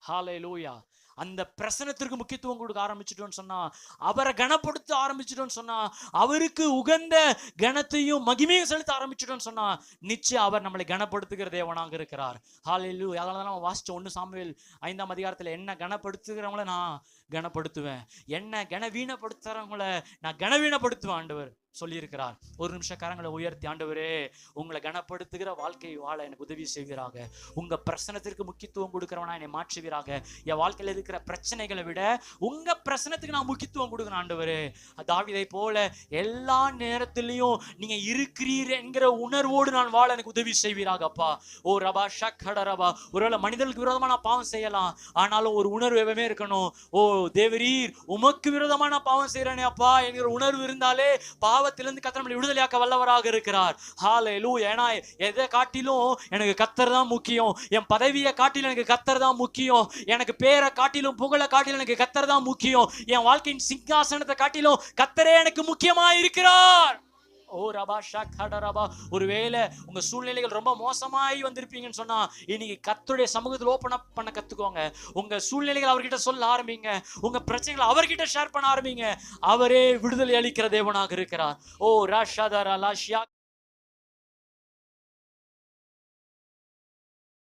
ஹல்லேலூயா. அந்த பிரசனத்திற்கு முக்கியத்துவம் கொடுக்க ஆரம்பிச்சிட்டோம்னு சொன்னா, அவரை கனப்படுத்த ஆரம்பிச்சிட்டோம்னு சொன்னா, அவருக்கு உகந்த கனத்தையும் மகிமையும் செலுத்த ஆரம்பிச்சிட்டோம்னு சொன்னா, நிச்சயம் அவர் நம்மளை கனப்படுத்துகிற தேவனாக இருக்கிறார். ஹல்லேலூயா. அதனால நம்ம வாசிச்ச 1 சாமுவேல் 5ஆம் அதிகாரத்துல, என்ன கனப்படுத்துகிறவங்கள நான் கனப்படுத்துவேன், என்ன கனவீனப்படுத்துறவங்கள நான் கனவீனப்படுத்துவேன் ஆண்டவர் சொல்லியிருக்கிறார். ஒரு நிமிஷம் கரங்களை உயர்த்தி, ஆண்டவரே உங்களை கனப்படுத்துகிற வாழ்க்கை வாழ எனக்கு உதவி செய்வீராக. உங்க பிரசனத்திற்கு முக்கியத்துவம் கொடுக்கிறவனா என்னை மாற்றுவீராக. என் வாழ்க்கையில் இருக்கிற பிரச்சனைகளை விட உங்க பிரசனத்துக்கு நான் முக்கியத்துவம் கொடுக்கணும் ஆண்டவரே. தாவீதை போல எல்லா நேரத்திலையும் நீங்க இருக்கிறீர் என்கிற உணர்வோடு நான் வாழ எனக்கு உதவி செய்வீராக அப்பா. ஓ ரபா ஷக்கட ரபா. ஒருவேளை மனிதர்களுக்கு விரோதமா நான் பாவம் செய்யலாம், ஆனாலும் ஒரு உணர்வு எப்பவுமே இருக்கணும். ஓ தேவரீர் உமக்கு விரோதமா நான் பாவம் செய்யறேனே அப்பா என்கிற உணர்வு இருந்தாலே பாவத்திலிருந்து கர்த்தர் நம்மளை விடுதலையாக்க வல்லவராக இருக்கிறார். ஹல்லேலூயா. ஏன்னா எதை காட்டிலும் எனக்கு கர்த்தர் தான் முக்கியம், என் பதவியை காட்டிலும் எனக்கு கர்த்தர் தான் முக்கியம், எனக்கு பேரை காட்டிலும் புகழை காட்டிலும் எனக்கு கர்த்தர் தான் முக்கியம், என் வாழ்க்கையின் சிங்காசனத்தை காட்டிலும் கர்த்தரே எனக்கு முக்கியமா இருக்கிறார். ஓ ரபா ஷக்கட ரபா. ஒருவேளை உங்க சூழ்நிலைகள் ரொம்ப மோசமாய் வந்திருப்பீங்கன்னு சொன்னா, இன்னைக்கு கர்த்தருடைய சமூகத்தில் ஓபன் அப் பண்ண கத்துக்கோங்க. உங்க சூழ்நிலைகள் அவர்கிட்ட சொல்ல ஆரம்பிங்க, உங்க பிரச்சனைகளை அவர்கிட்ட ஷேர் பண்ண ஆரம்பிங்க. அவரே விடுதலை அளிக்கிற தேவனாக இருக்கிறார். ஓ ராஷாதரா லாஷியா